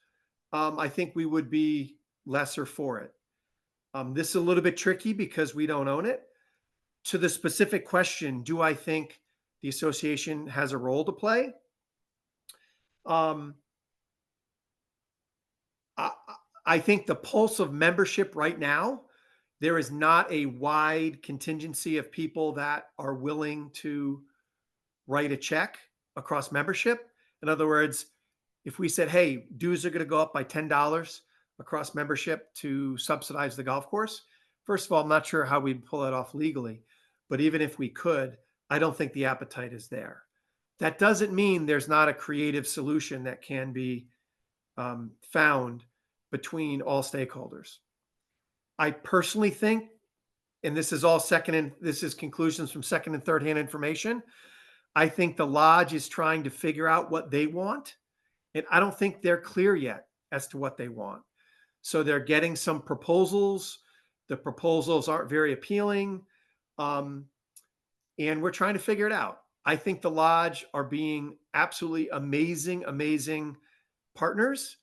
I think we would be lesser for it. This is a little bit tricky because we don't own it. To the specific question, do I think the association has a role to play? I think the pulse of membership right now, there is not a wide contingency of people that are willing to write a check across membership. In other words, if we said, hey, dues are going to go up by $10 across membership to subsidize the golf course, first of all, I'm not sure how we'd pull that off legally. But even if we could, I don't think the appetite is there. That doesn't mean there's not a creative solution that can be found between all stakeholders. I personally think, and this is all this is conclusions from second and third hand information. I think the lodge is trying to figure out what they want. And I don't think they're clear yet as to what they want. So they're getting some proposals. The proposals aren't very appealing. And we're trying to figure it out. I think the lodge are being absolutely amazing partners.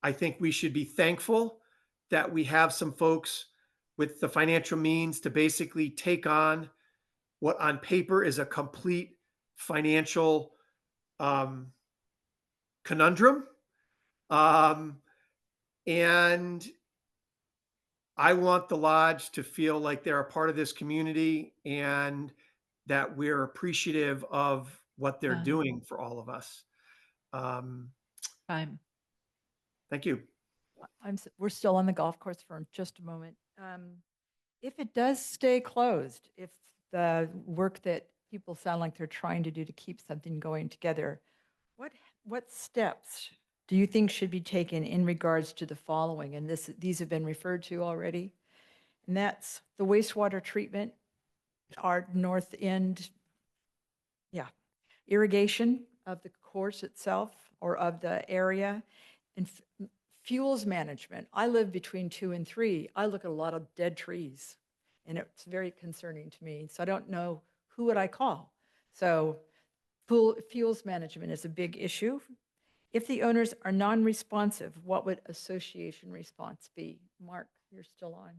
I think we should be thankful that we have some folks with the financial means to basically take on what on paper is a complete financial conundrum. And I want the lodge to feel like they're a part of this community and that we're appreciative of what they're doing for all of us. Time. Thank you. We're still on the golf course for just a moment. If it does stay closed, if the work that people sound like they're trying to do to keep something going together, what steps do you think should be taken in regards to the following? And these have been referred to already. And that's the wastewater treatment, our north end, irrigation of the course itself or of the area, and fuels management. I live between 2 and 3. I look at a lot of dead trees, and it's very concerning to me. So I don't know who would I call. So fuels management is a big issue. If the owners are non-responsive, what would association response be? Mark, you're still on.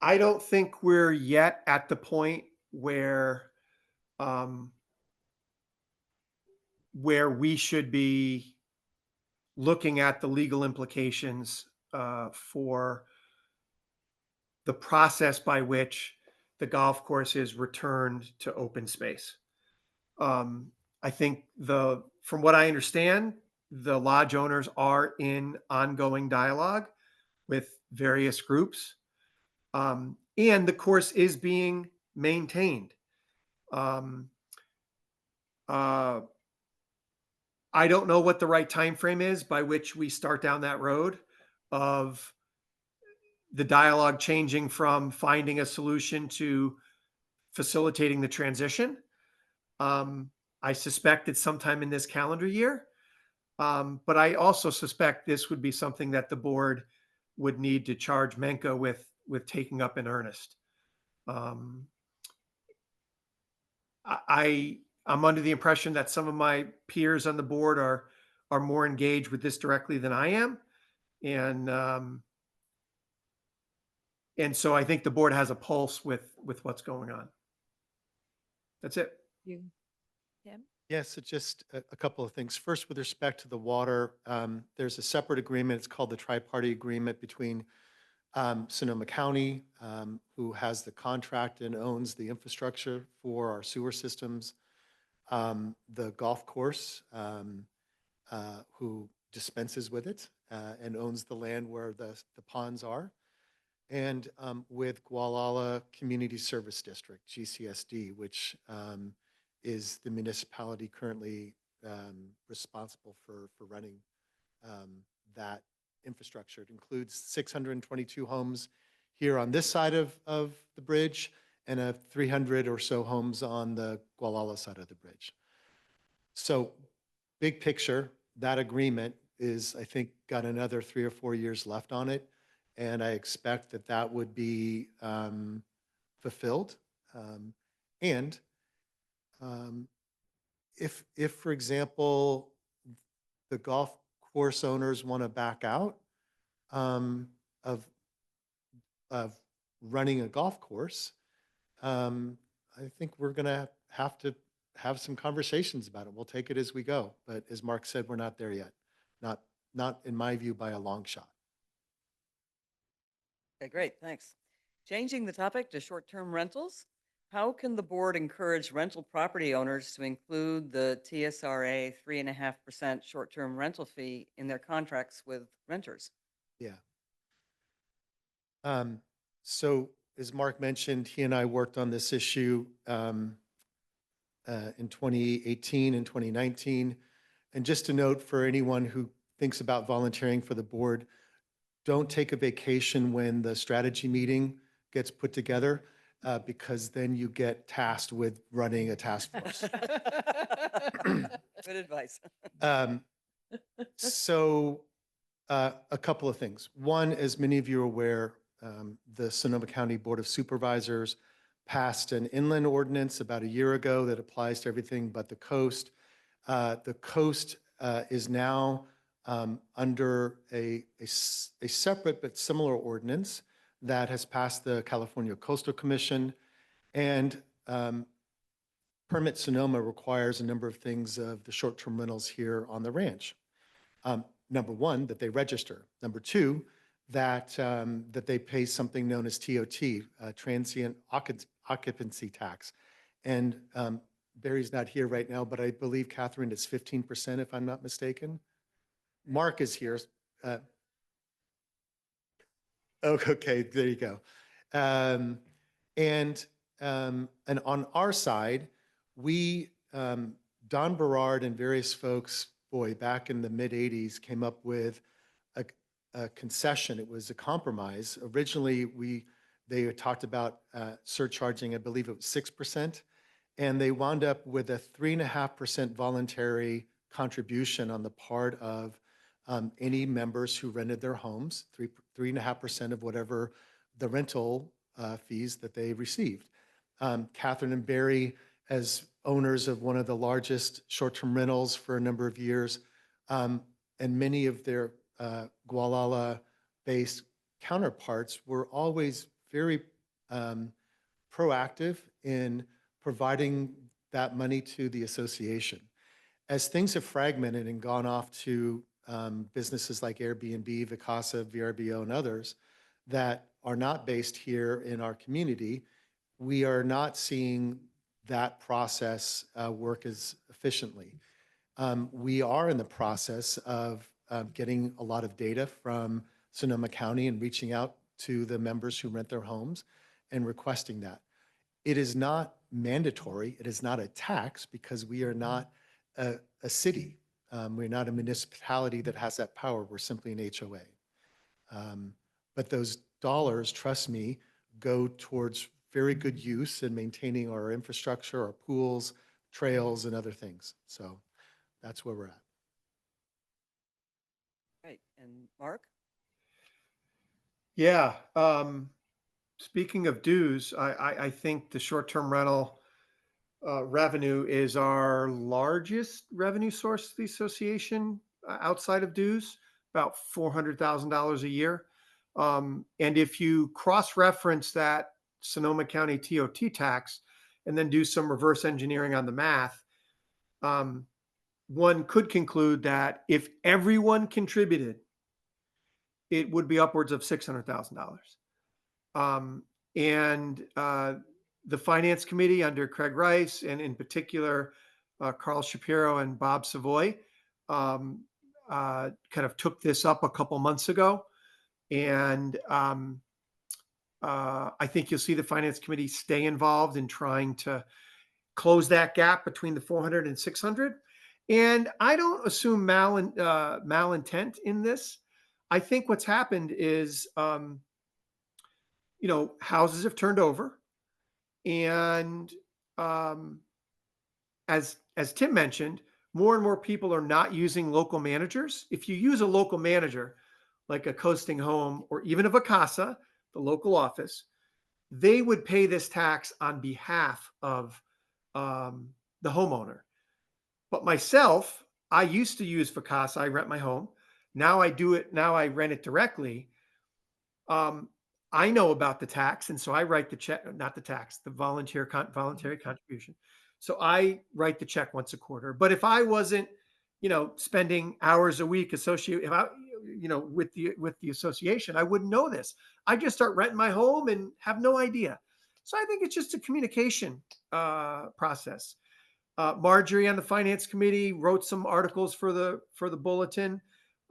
I don't think we're yet at the point where we should be looking at the legal implications for the process by which the golf course is returned to open space. I think from what I understand, the lodge owners are in ongoing dialogue with various groups, and the course is being maintained. I don't know what the right time frame is by which we start down that road of the dialogue changing from finding a solution to facilitating the transition. I suspect it's sometime in this calendar year, but I also suspect this would be something that the board would need to charge Menka with taking up in earnest. I I'm under the impression that some of my peers on the board are more engaged with this directly than I am. And so I think the board has a pulse with what's going on. That's it. You, Tim? Yes, it's just a couple of things. First, with respect to the water, there's a separate agreement. It's called the Tri-Party Agreement between Sonoma County, who has the contract and owns the infrastructure for our sewer systems, the golf course, who dispenses with it and owns the land where the ponds are, and with Gualala Community Service District, GCSD, which is the municipality currently responsible for running that infrastructure. It includes 622 homes here on this side of the bridge and 300 or so homes on the Gualala side of the bridge. So big picture, that agreement is, I think, got another 3 or 4 years left on it. And I expect that that would be fulfilled. And if, for example, the golf course owners want to back out of running a golf course, I think we're going to have some conversations about it. We'll take it as we go. But as Mark said, we're not there yet. Not in my view by a long shot. Okay, great, thanks. Changing the topic to short-term rentals, how can the board encourage rental property owners to include the TSRA 3.5% short-term rental fee in their contracts with renters? Yeah. So as Mark mentioned, he and I worked on this issue in 2018 and 2019. And just a note for anyone who thinks about volunteering for the board, don't take a vacation when the strategy meeting gets put together, because then you get tasked with running a task force. Good advice. So a couple of things. One, as many of you are aware, the Sonoma County Board of Supervisors passed an inland ordinance about a year ago that applies to everything but the coast. The coast is now under a separate but similar ordinance that has passed the California Coastal Commission. And Permit Sonoma requires a number of things of the short-term rentals here on the ranch. Number one, that they register. Number two, that they pay something known as TOT, transient occupancy tax. And Barry's not here right now, but I believe, Catherine, it's 15%, if I'm not mistaken. Mark is here. Okay, there you go. And on our side, we, Don Berard and various folks, boy, back in the mid 80s, came up with a concession. It was a compromise. Originally, they had talked about surcharging, I believe it was 6%, and they wound up with a 3.5% voluntary contribution on the part of any members who rented their homes, 3.5% of whatever the rental fees that they received. Catherine and Barry, as owners of one of the largest short-term rentals for a number of years, and many of their Gualala-based counterparts were always very proactive in providing that money to the association. As things have fragmented and gone off to businesses like Airbnb, Vacasa, VRBO, and others that are not based here in our community, we are not seeing that process work as efficiently. We are in the process of getting a lot of data from Sonoma County and reaching out to the members who rent their homes and requesting that. It is not mandatory. It is not a tax because we are not a city. We're not a municipality that has that power. We're simply an HOA. But those dollars, trust me, go towards very good use in maintaining our infrastructure, our pools, trails, and other things. So that's where we're at. Right, and Mark? Yeah. Speaking of dues, I think the short-term rental revenue is our largest revenue source to the association outside of dues, about $400,000 a year. And if you cross-reference that Sonoma County TOT tax and then do some reverse engineering on the math, one could conclude that if everyone contributed, it would be upwards of $600,000. And the finance committee under Craig Rice, and in particular, Carl Shapiro and Bob Savoy, kind of took this up a couple months ago. And I think you'll see the finance committee stay involved in trying to close that gap between the 400 and 600. And I don't assume malintent in this. I think what's happened is, houses have turned over. And as Tim mentioned, more and more people are not using local managers. If you use a local manager, like a Coasting Home or even a Vacasa, the local office, they would pay this tax on behalf of the homeowner. But myself, I used to use Vacasa. I rent my home. Now I do it. Now I rent it directly. I know about the tax, and so I write the check, not the tax, the voluntary contribution. So I write the check once a quarter. But if I wasn't, spending hours a week associated, with the association, I wouldn't know this. I just start renting my home and have no idea. So I think it's just a communication process. Marjorie on the finance committee wrote some articles for the bulletin.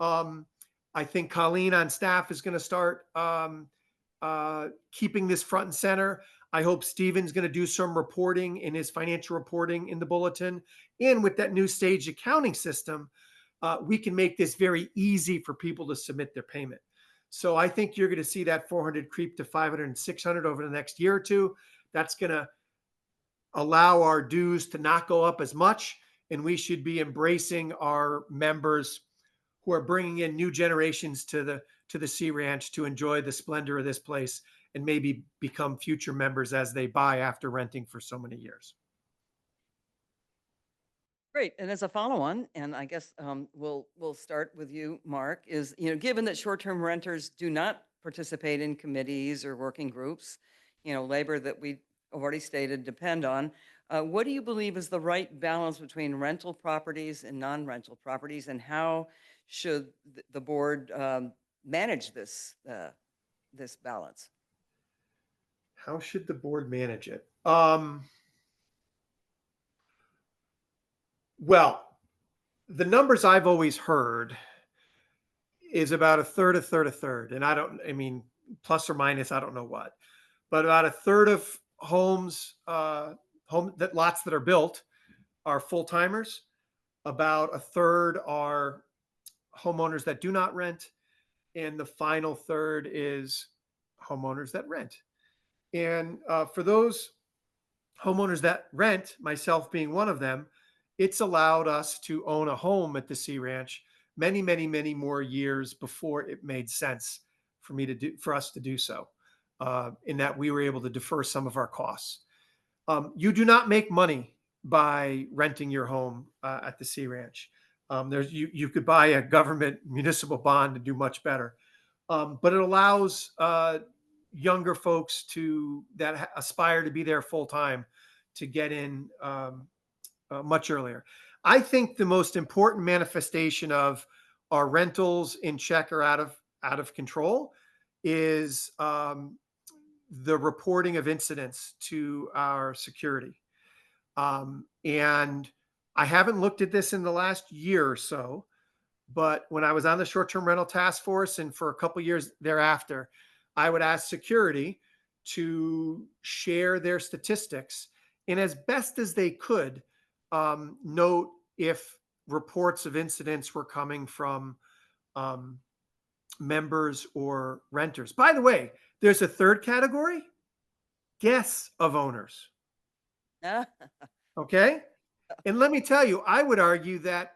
I think Colleen on staff is going to start keeping this front and center. I hope Stephen's going to do some reporting in his financial reporting in the bulletin. And with that new stage accounting system, we can make this very easy for people to submit their payment. So I think you're going to see that 400 creep to 500 and 600 over the next year or two. That's going to allow our dues to not go up as much. And we should be embracing our members who are bringing in new generations to the Sea Ranch to enjoy the splendor of this place and maybe become future members as they buy after renting for so many years. Great. And as a follow-on, and I guess we'll start with you, Mark, is, given that short-term renters do not participate in committees or working groups, labor that we already stated depend on, what do you believe is the right balance between rental properties and non-rental properties, and how should the board manage this balance? How should the board manage it? Well, the numbers I've always heard is about a third, a third, a third. And plus or minus, I don't know what, but about a third of lots that are built are full-timers. About a third are homeowners that do not rent. And the final third is homeowners that rent. And for those homeowners that rent, myself being one of them, it's allowed us to own a home at the Sea Ranch many, many, many more years before it made sense for us to do so, in that we were able to defer some of our costs. You do not make money by renting your home at the Sea Ranch. You could buy a government municipal bond and do much better. But it allows younger folks that aspire to be there full time to get in much earlier. I think the most important manifestation of our rentals in check or out of control is the reporting of incidents to our security. And I haven't looked at this in the last year or so, but when I was on the short-term rental task force and for a couple years thereafter, I would ask security to share their statistics and as best as they could note if reports of incidents were coming from members or renters. By the way, there's a third category, guests of owners. Okay. And let me tell you, I would argue that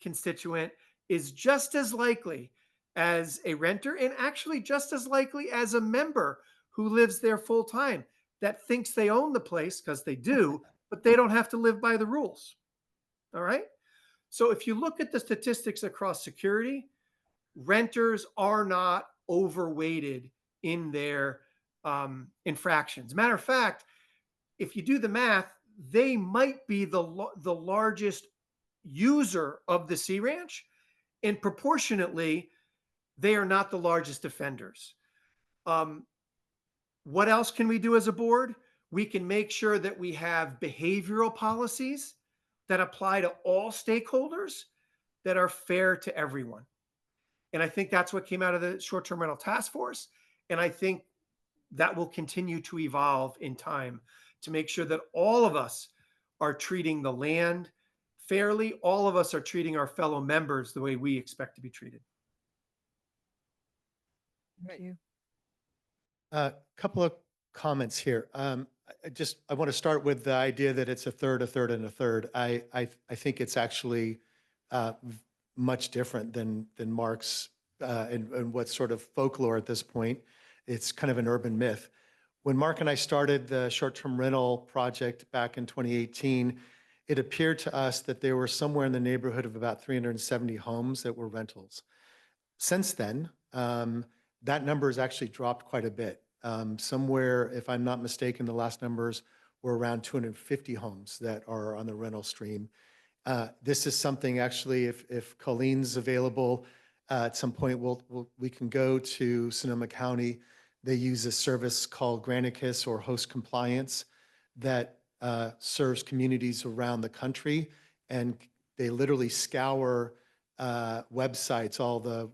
constituent is just as likely as a renter and actually just as likely as a member who lives there full time that thinks they own the place, because they do, but they don't have to live by the rules. All right. So if you look at the statistics across security, renters are not overweighted in their infractions. Matter of fact, if you do the math, they might be the largest user of the Sea Ranch, and proportionately, they are not the largest offenders. What else can we do as a board? We can make sure that we have behavioral policies that apply to all stakeholders that are fair to everyone. And I think that's what came out of the short-term rental task force. And I think that will continue to evolve in time to make sure that all of us are treating the land fairly. All of us are treating our fellow members the way we expect to be treated. Thank you. A couple of comments here. I want to start with the idea that it's a third, a third, and a third. I think it's actually much different than Mark's and what's sort of folklore at this point. It's kind of an urban myth. When Mark and I started the short-term rental project back in 2018, it appeared to us that there were somewhere in the neighborhood of about 370 homes that were rentals. Since then, that number has actually dropped quite a bit. Somewhere, if I'm not mistaken, the last numbers were around 250 homes that are on the rental stream. This is something actually, if Colleen's available, at some point we can go to Sonoma County. They use a service called Granicus or Host Compliance that serves communities around the country, and they literally scour websites, all the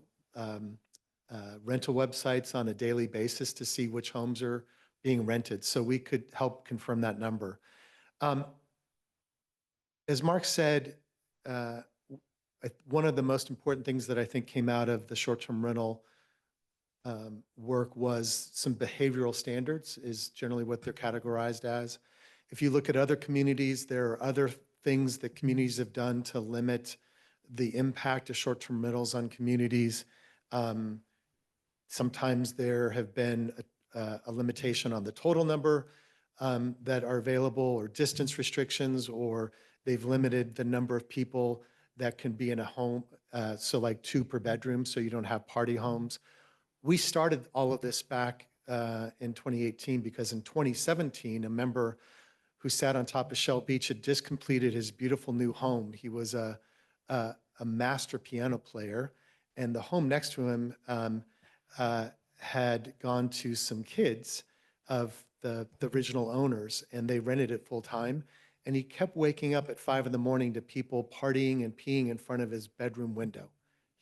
rental websites on a daily basis to see which homes are being rented. So we could help confirm that number. As Mark said, one of the most important things that I think came out of the short-term rental work was some behavioral standards is generally what they're categorized as. If you look at other communities, there are other things that communities have done to limit the impact of short-term rentals on communities. Sometimes there have been a limitation on the total number that are available, or distance restrictions, or they've limited the number of people that can be in a home, so like 2 per bedroom, so you don't have party homes. We started all of this back in 2018 because in 2017, a member who sat on top of Shell Beach had just completed his beautiful new home. He was a master piano player, and the home next to him had gone to some kids of the original owners, and they rented it full time. And he kept waking up at 5 in the morning to people partying and peeing in front of his bedroom window.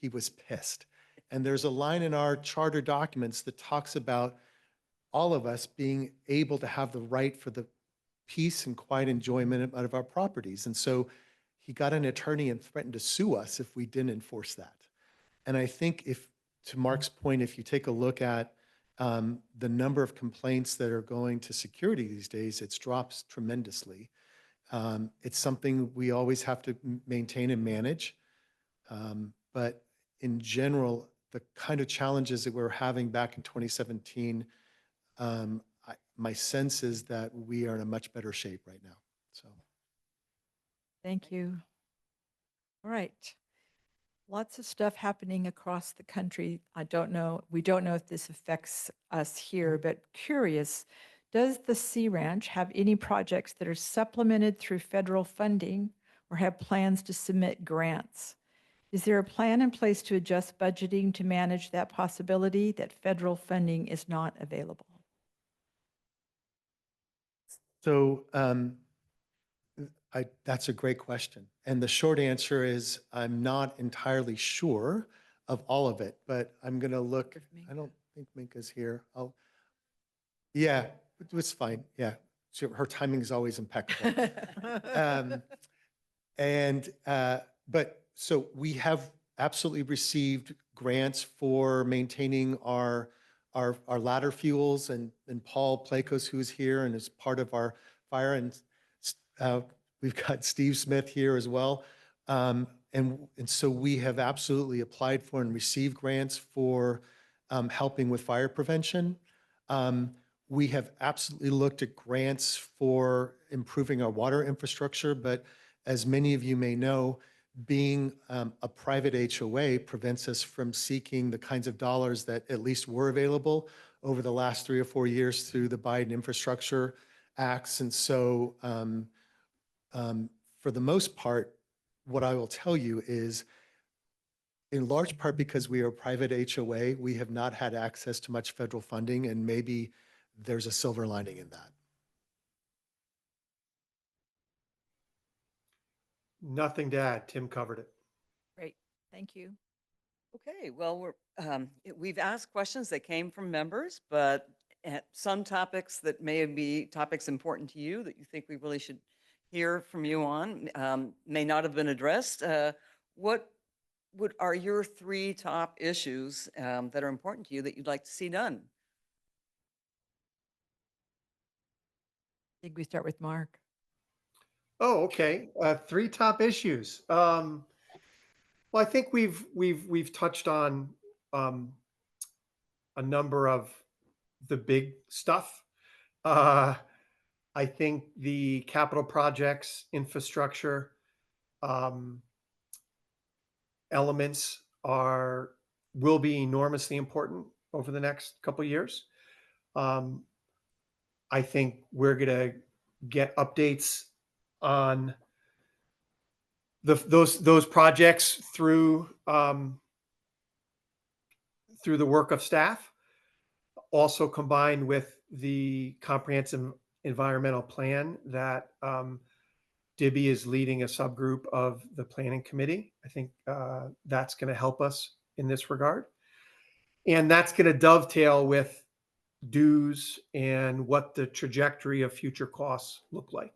He was pissed. And there's a line in our charter documents that talks about all of us being able to have the right for the peace and quiet enjoyment out of our properties. And so he got an attorney and threatened to sue us if we didn't enforce that. And I think if, to Mark's point, if you take a look at the number of complaints that are going to security these days, it's dropped tremendously. It's something we always have to maintain and manage. But in general, the kind of challenges that we were having back in 2017, my sense is that we are in a much better shape right now. So, Thank you. All right. Lots of stuff happening across the country. We don't know if this affects us here, but curious, does the Sea Ranch have any projects that are supplemented through federal funding or have plans to submit grants? Is there a plan in place to adjust budgeting to manage that possibility that federal funding is not available? so that's a great question. And the short answer is I'm not entirely sure of all of it, but I'm going to look. I don't think Minka's here. Yeah, it's fine. Yeah, her timing is always impeccable. But so we have absolutely received grants for maintaining our ladder fuels, and Paul Plakos, who's here and is part of our fire, and we've got Steve Smith here as well. And so we have absolutely applied for and received grants for helping with fire prevention. We have absolutely looked at grants for improving our water infrastructure, but as many of you may know, being a private HOA prevents us from seeking the kinds of dollars that at least were available over the last 3 or 4 years through the Biden infrastructure acts. And so for the most part, what I will tell you is, in large part because we are a private HOA, we have not had access to much federal funding, and maybe there's a silver lining in that. Nothing to add. Tim covered it. Great, thank you. Okay, well, we've asked questions that came from members, but some topics that may be topics important to you that you think we really should hear from you on may not have been addressed. What are your 3 top issues that are important to you that you'd like to see done? I think we start with Mark. Oh, okay. 3 top issues. Well, I think we've touched on a number of the big stuff. I think the capital projects, infrastructure elements will be enormously important over the next couple of years. I think we're going to get updates on those projects through the work of staff, also combined with the comprehensive environmental plan that Dibby is leading a subgroup of the planning committee. I think that's going to help us in this regard. And that's going to dovetail with dues and what the trajectory of future costs look like.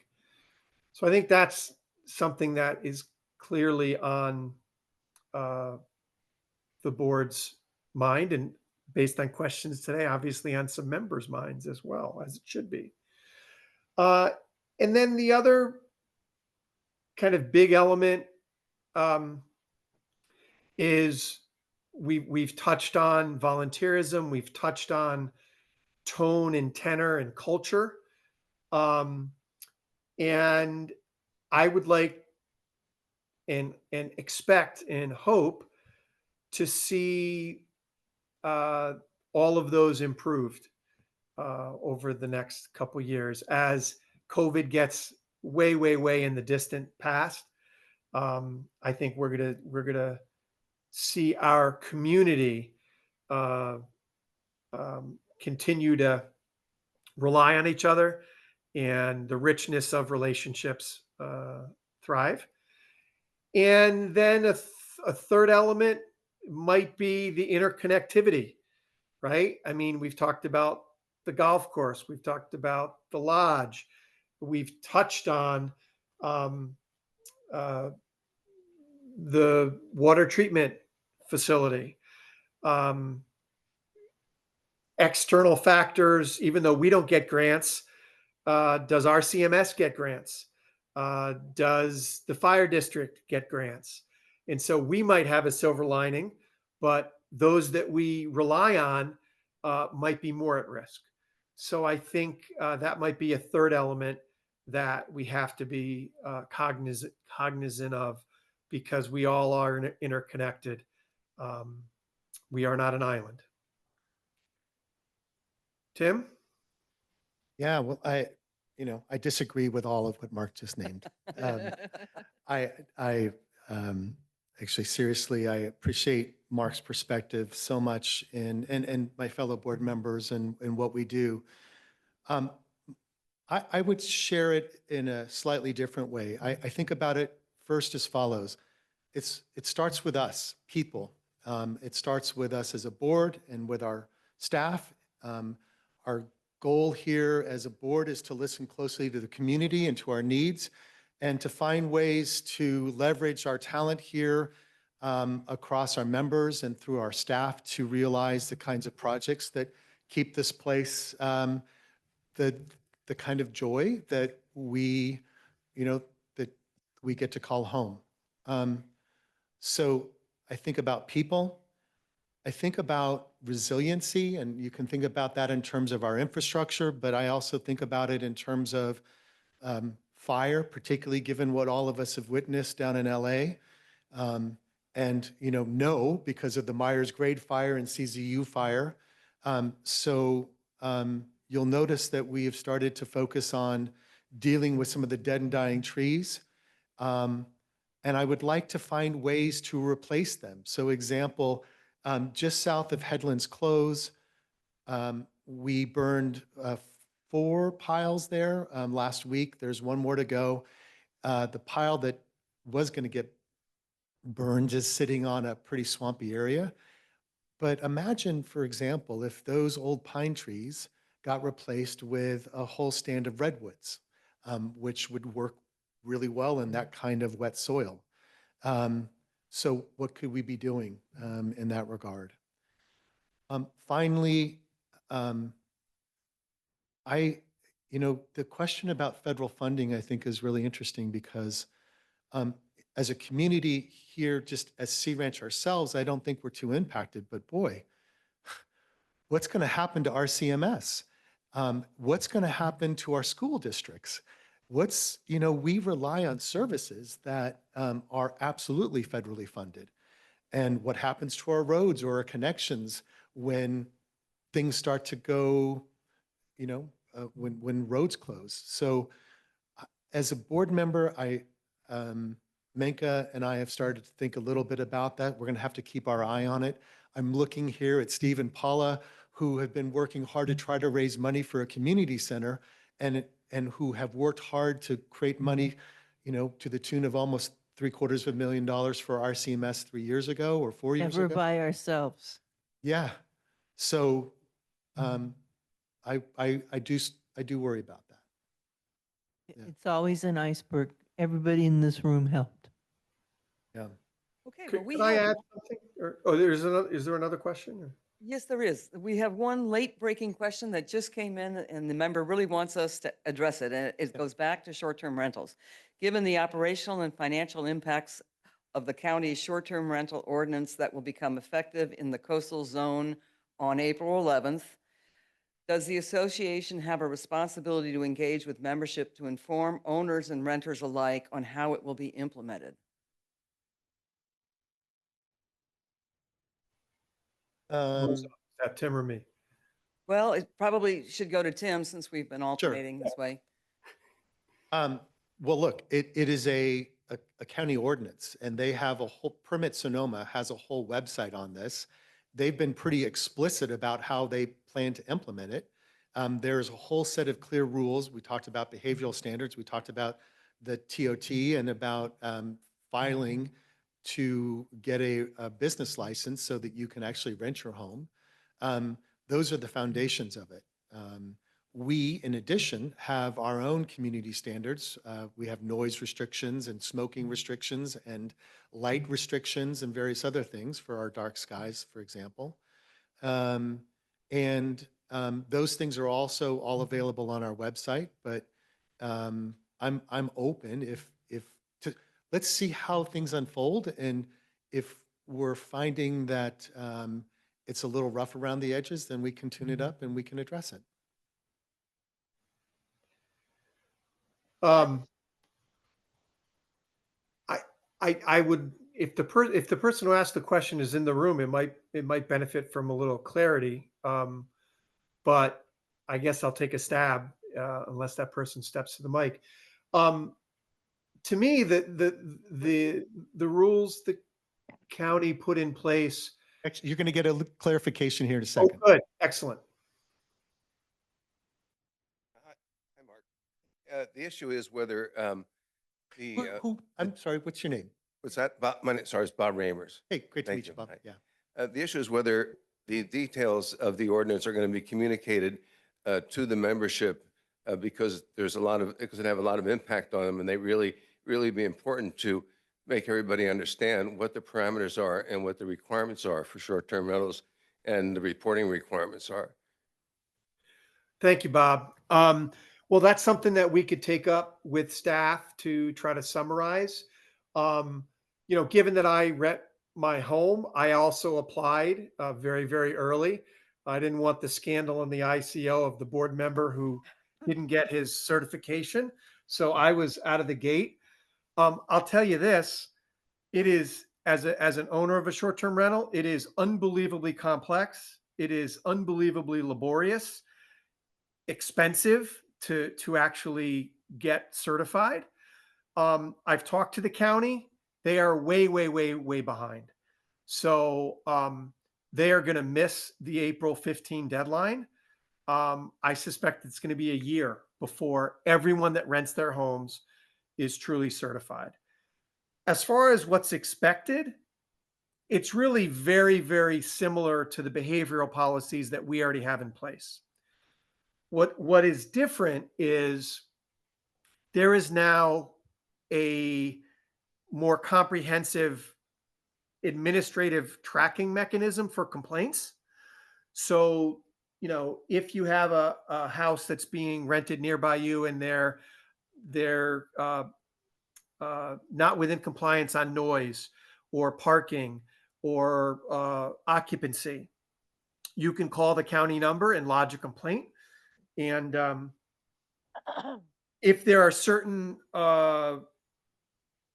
So I think that's something that is clearly on the board's mind, and based on questions today, obviously on some members' minds as well, as it should be. And then the other kind of big element is we've touched on volunteerism, we've touched on tone and tenor and culture. And I would like and expect and hope to see all of those improved over the next couple of years as COVID gets way in the distant past. I think we're gonna see our community continue to rely on each other, and the richness of relationships thrive. And then a third element might be the interconnectivity, right? I mean, we've talked about the golf course, we've talked about the lodge, we've touched on the water treatment facility. External factors, even though we don't get grants, does our CMS get grants? Does the fire district get grants? And so we might have a silver lining, but those that we rely on might be more at risk. So I think that might be a third element that we have to be cognizant of, because we all are interconnected. We are not an island. Tim? Yeah, well, I disagree with all of what Mark just named. I actually, seriously, I appreciate Mark's perspective so much, and my fellow board members and what we do. I would share it in a slightly different way. I think about it first as follows. It starts with us, people. It starts with us as a board and with our staff. Our goal here as a board is to listen closely to the community and to our needs, and to find ways to leverage our talent here across our members and through our staff to realize the kinds of projects that keep this place the kind of joy that we get to call home. So I think about people. I think about resiliency, and you can think about that in terms of our infrastructure, but I also think about it in terms of fire, particularly given what all of us have witnessed down in LA. And, no, because of the Myers-Grade fire and CZU fire. You'll notice that we have started to focus on dealing with some of the dead and dying trees. And I would like to find ways to replace them. So example, just south of Headlands Close, we burned 4 piles there last week. There's 1 more to go. The pile that was going to get burned is sitting on a pretty swampy area. But imagine, for example, if those old pine trees got replaced with a whole stand of redwoods, which would work really well in that kind of wet soil. So what could we be doing in that regard? Finally, the question about federal funding, I think, is really interesting because as a community here, just as Sea Ranch ourselves, I don't think we're too impacted, but boy, what's going to happen to our CMS? What's going to happen to our school districts? We rely on services that are absolutely federally funded. And what happens to our roads or our connections when things start to go, when roads close? So as a board member, Menka and I have started to think a little bit about that. We're going to have to keep our eye on it. I'm looking here at Steve and Paula, who have been working hard to try to raise money for a community center and who have worked hard to create money, to the tune of almost $750,000 for RCMS 3 years ago or 4 years Never ago. by ourselves. Yeah. So I do worry about that. Yeah. It's always an iceberg. Everybody in this room helped. Yeah. Okay, well, Could we could I have, add something? Is there another question? yes, there is. We have one late breaking question that just came in and the member really wants us to address it. And it goes back to short-term rentals. Given the operational and financial impacts of the county's short-term rental ordinance that will become effective in the coastal zone on April 11th, does the association have a responsibility to engage with membership to inform owners and renters alike on how it will be implemented? Is that Tim or me? Well, it probably should go to Tim since we've been Sure. alternating this way. Well, look, it is a county ordinance, and they have a whole, Permit Sonoma has a whole website on this. They've been pretty explicit about how they plan to implement it. There's a whole set of clear rules. We talked about behavioral standards. We talked about the TOT and about filing to get a business license so that you can actually rent your home. Those are the foundations of it. We, in addition, have our own community standards. We have noise restrictions and smoking restrictions and light restrictions and various other things for our dark skies, for example. Those things are also all available on our website, but I'm open let's see how things unfold, and if we're finding that it's a little rough around the edges, then we can tune it up and we can address it. I would, if the person who asked the question is in the room, it might benefit from a little clarity. But I guess I'll take a stab unless that person steps to the mic. To me, the rules the county put in place. Actually, you're going to get a clarification here in a Oh, second. good, excellent. Hi, Mark. The issue is whether I'm sorry, what's your name? what's that? Sorry, it's Bob Ramers. Hey, great to Thank meet you, you. Bob. Hi. Yeah. The issue is whether the details of the ordinance are going to be communicated to the membership because it's going to have a lot of impact on them, and they really be important to make everybody understand what the parameters are and what the requirements are for short-term rentals and the reporting requirements are. Thank you, Bob. Well, that's something that we could take up with staff to try to summarize. Given that I my home. I also applied very, very early. I didn't want the scandal in the ICO of the board member who didn't get his certification. So I was out of the gate. I'll tell you this, it is, as an owner of a short-term rental, it is unbelievably complex. It is unbelievably laborious, expensive to actually get certified. I've talked to the county. They are way, way, way, way behind. So they are going to miss the April 15 deadline. I suspect it's going to be a year before everyone that rents their homes is truly certified. As far as what's expected, it's really very, very similar to the behavioral policies that we already have in place. What is different is there is now a more comprehensive administrative tracking mechanism for complaints. So, if you have a house that's being rented nearby you and they're not within compliance on noise or parking or occupancy, you can call the county number and lodge a complaint. And if there are certain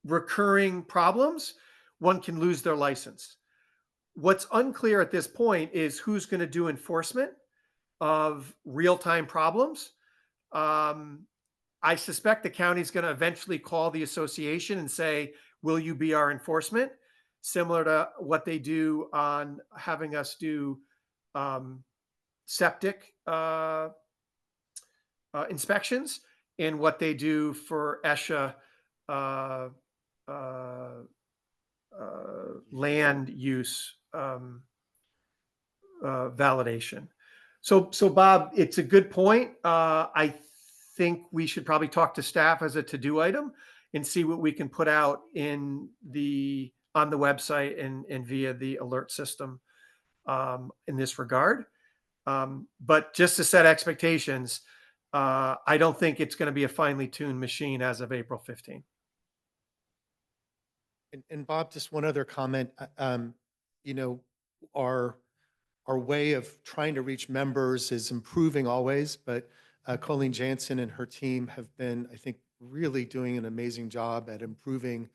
recurring problems, one can lose their license. What's unclear at this point is who's going to do enforcement of real-time problems. I suspect the county is going to eventually call the association and say, will you be our enforcement? Similar to what they do on having us do septic inspections and what they do for ESHA land use validation. So Bob, it's a good point. I think we should probably talk to staff as a to-do item and see what we can put out on the website and via the alert system in this regard. But just to set expectations, I don't think it's going to be a finely tuned machine as of April 15. And Bob, just one other comment. Our way of trying to reach members is improving always, but Colleen Jansen and her team have been, I think, really doing an amazing job at improving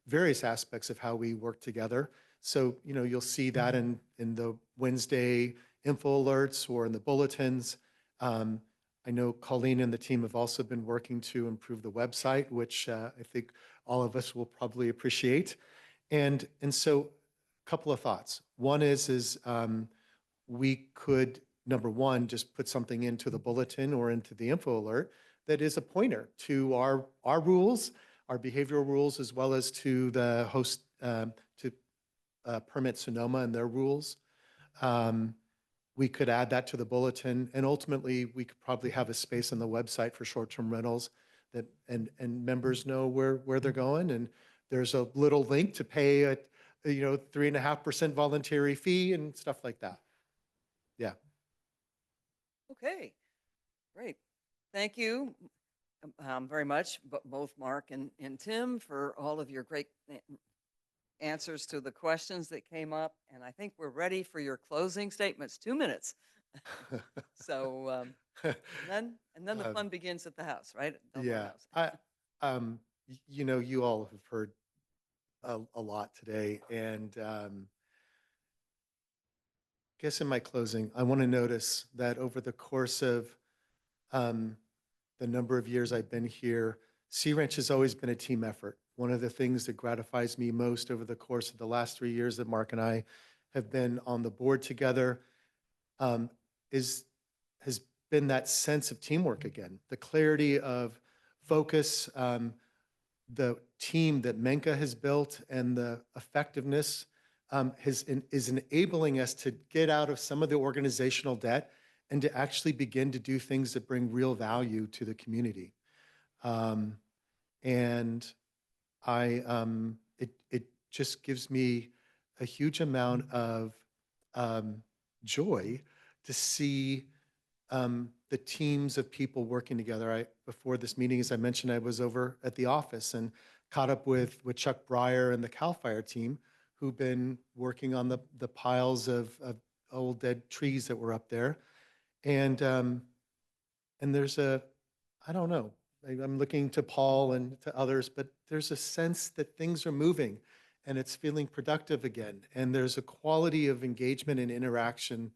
various aspects of how we work together. So, you'll see that in the Wednesday info alerts or in the bulletins. I know Colleen and the team have also been working to improve the website, which I think all of us will probably appreciate. And so a couple of thoughts. One is we could, number one, just put something into the bulletin or into the info alert that is a pointer to our rules, our behavioral rules, as well as to the host, to Permit Sonoma and their rules. We could add that to the bulletin, and ultimately we could probably have a space on the website for short-term rentals that and members know where they're going. And there's a little link to pay a 3.5% voluntary fee and stuff like that. Yeah. Okay, great. Thank you very much, both Mark and Tim, for all of your great answers to the questions that came up. And I think we're ready for your closing statements. 2 minutes. So, and then the fun begins at the house, right? Yeah. You all have heard a lot today, and I guess in my closing, I want to notice that over the course of the number of years I've been here, Sea Ranch has always been a team effort. One of the things that gratifies me most over the course of the last 3 years that Mark and I have been on the board together has been that sense of teamwork again, the clarity of focus, the team that Menka has built, and the effectiveness is enabling us to get out of some of the organizational debt and to actually begin to do things that bring real value to the community. And it just gives me a huge amount of joy to see the teams of people working together. Before this meeting, as I mentioned, I was over at the office and caught up with Chuck Breyer and the CAL FIRE team, who've been working on the piles of old dead trees that were up there. And there's I don't know, I'm looking to Paul and to others, but there's a sense that things are moving and it's feeling productive again. And there's a quality of engagement and interaction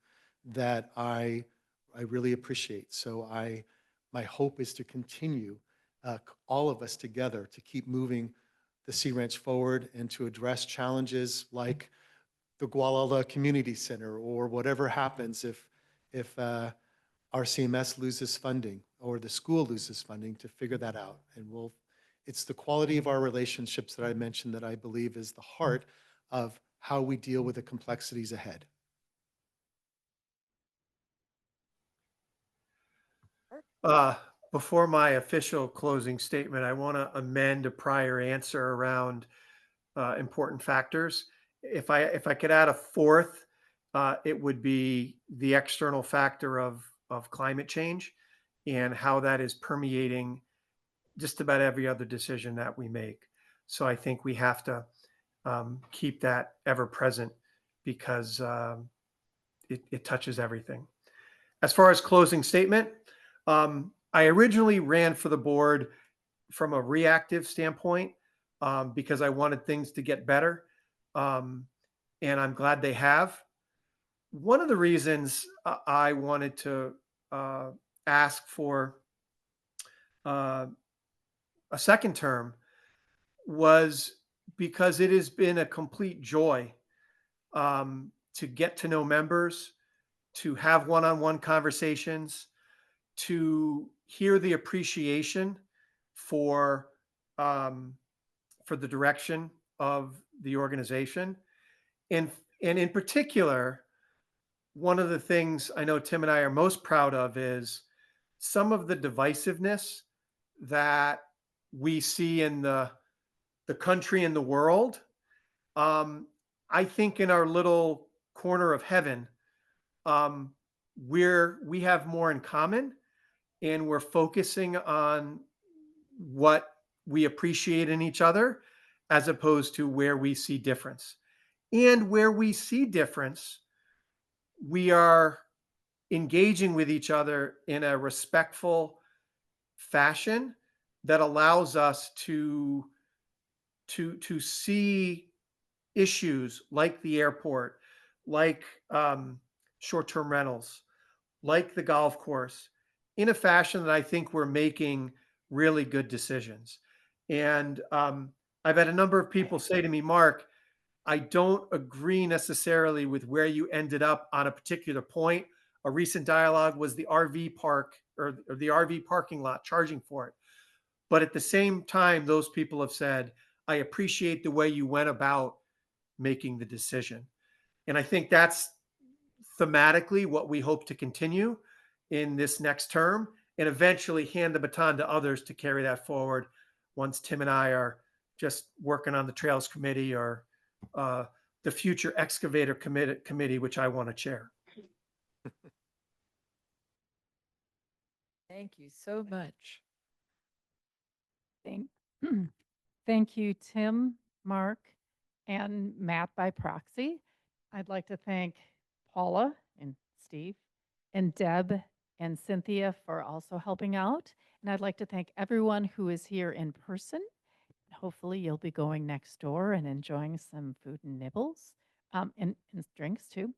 that I really appreciate. So my hope is to continue, all of us together, to keep moving the Sea Ranch forward and to address challenges like the Gualala Community Center, or whatever happens if RCMS loses funding or the school loses funding, to figure that out. And it's the quality of our relationships that I mentioned that I believe is the heart of how we deal with the complexities ahead. Before my official closing statement, I want to amend a prior answer around important factors. If I could add a fourth, it would be the external factor of climate change and how that is permeating just about every other decision that we make. So I think we have to keep that ever present because it touches everything. As far as closing statement, I originally ran for the board from a reactive standpoint because I wanted things to get better. And I'm glad they have. One of the reasons I wanted to ask for a second term was because it has been a complete joy to get to know members, to have one-on-one conversations, to hear the appreciation for the direction of the organization. And in particular, one of the things I know Tim and I are most proud of is some of the divisiveness that we see in the country and the world. I think in our little corner of heaven, we have more in common, and we're focusing on what we appreciate in each other as opposed to where we see difference. And where we see difference, we are engaging with each other in a respectful fashion that allows us to see issues like the airport, like short-term rentals, like the golf course, in a fashion that I think we're making really good decisions. And I've had a number of people say to me, Mark, I don't agree necessarily with where you ended up on a particular point. A recent dialogue was the RV park or the RV parking lot, charging for it. But at the same time, those people have said, I appreciate the way you went about making the decision. And I think that's thematically what we hope to continue in this next term, and eventually hand the baton to others to carry that forward once Tim and I are just working on the Trails Committee or the future Excavator Committee, which I want to chair. Thank you so much. Thank, thank you, Tim, Mark, and Matt by proxy. I'd like to thank Paula and Steve and Deb and Cynthia for also helping out. And I'd like to thank everyone who is here in person. Hopefully you'll be going next door and enjoying some food and nibbles and drinks too.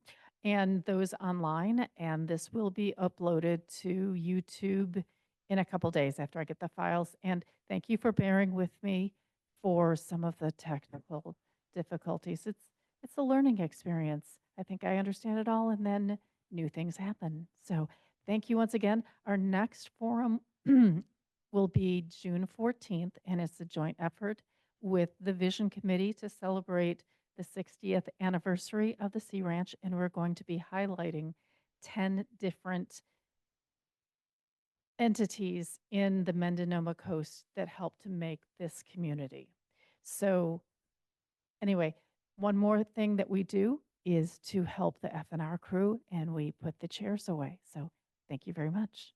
And those online. And this will be uploaded to YouTube in a couple days after I get the files. And thank you for bearing with me for some of the technical difficulties. It's a learning experience. I think I understand it all, and then new things happen. So thank you once again. Our next forum will be June 14th, and it's a joint effort with the Vision Committee to celebrate the 60th anniversary of the Sea Ranch, and we're going to be highlighting 10 different entities in the Mendonoma Coast that helped to make this community. So anyway, one more thing that we do is to help the FNR crew, and we put the chairs away. So thank you very much.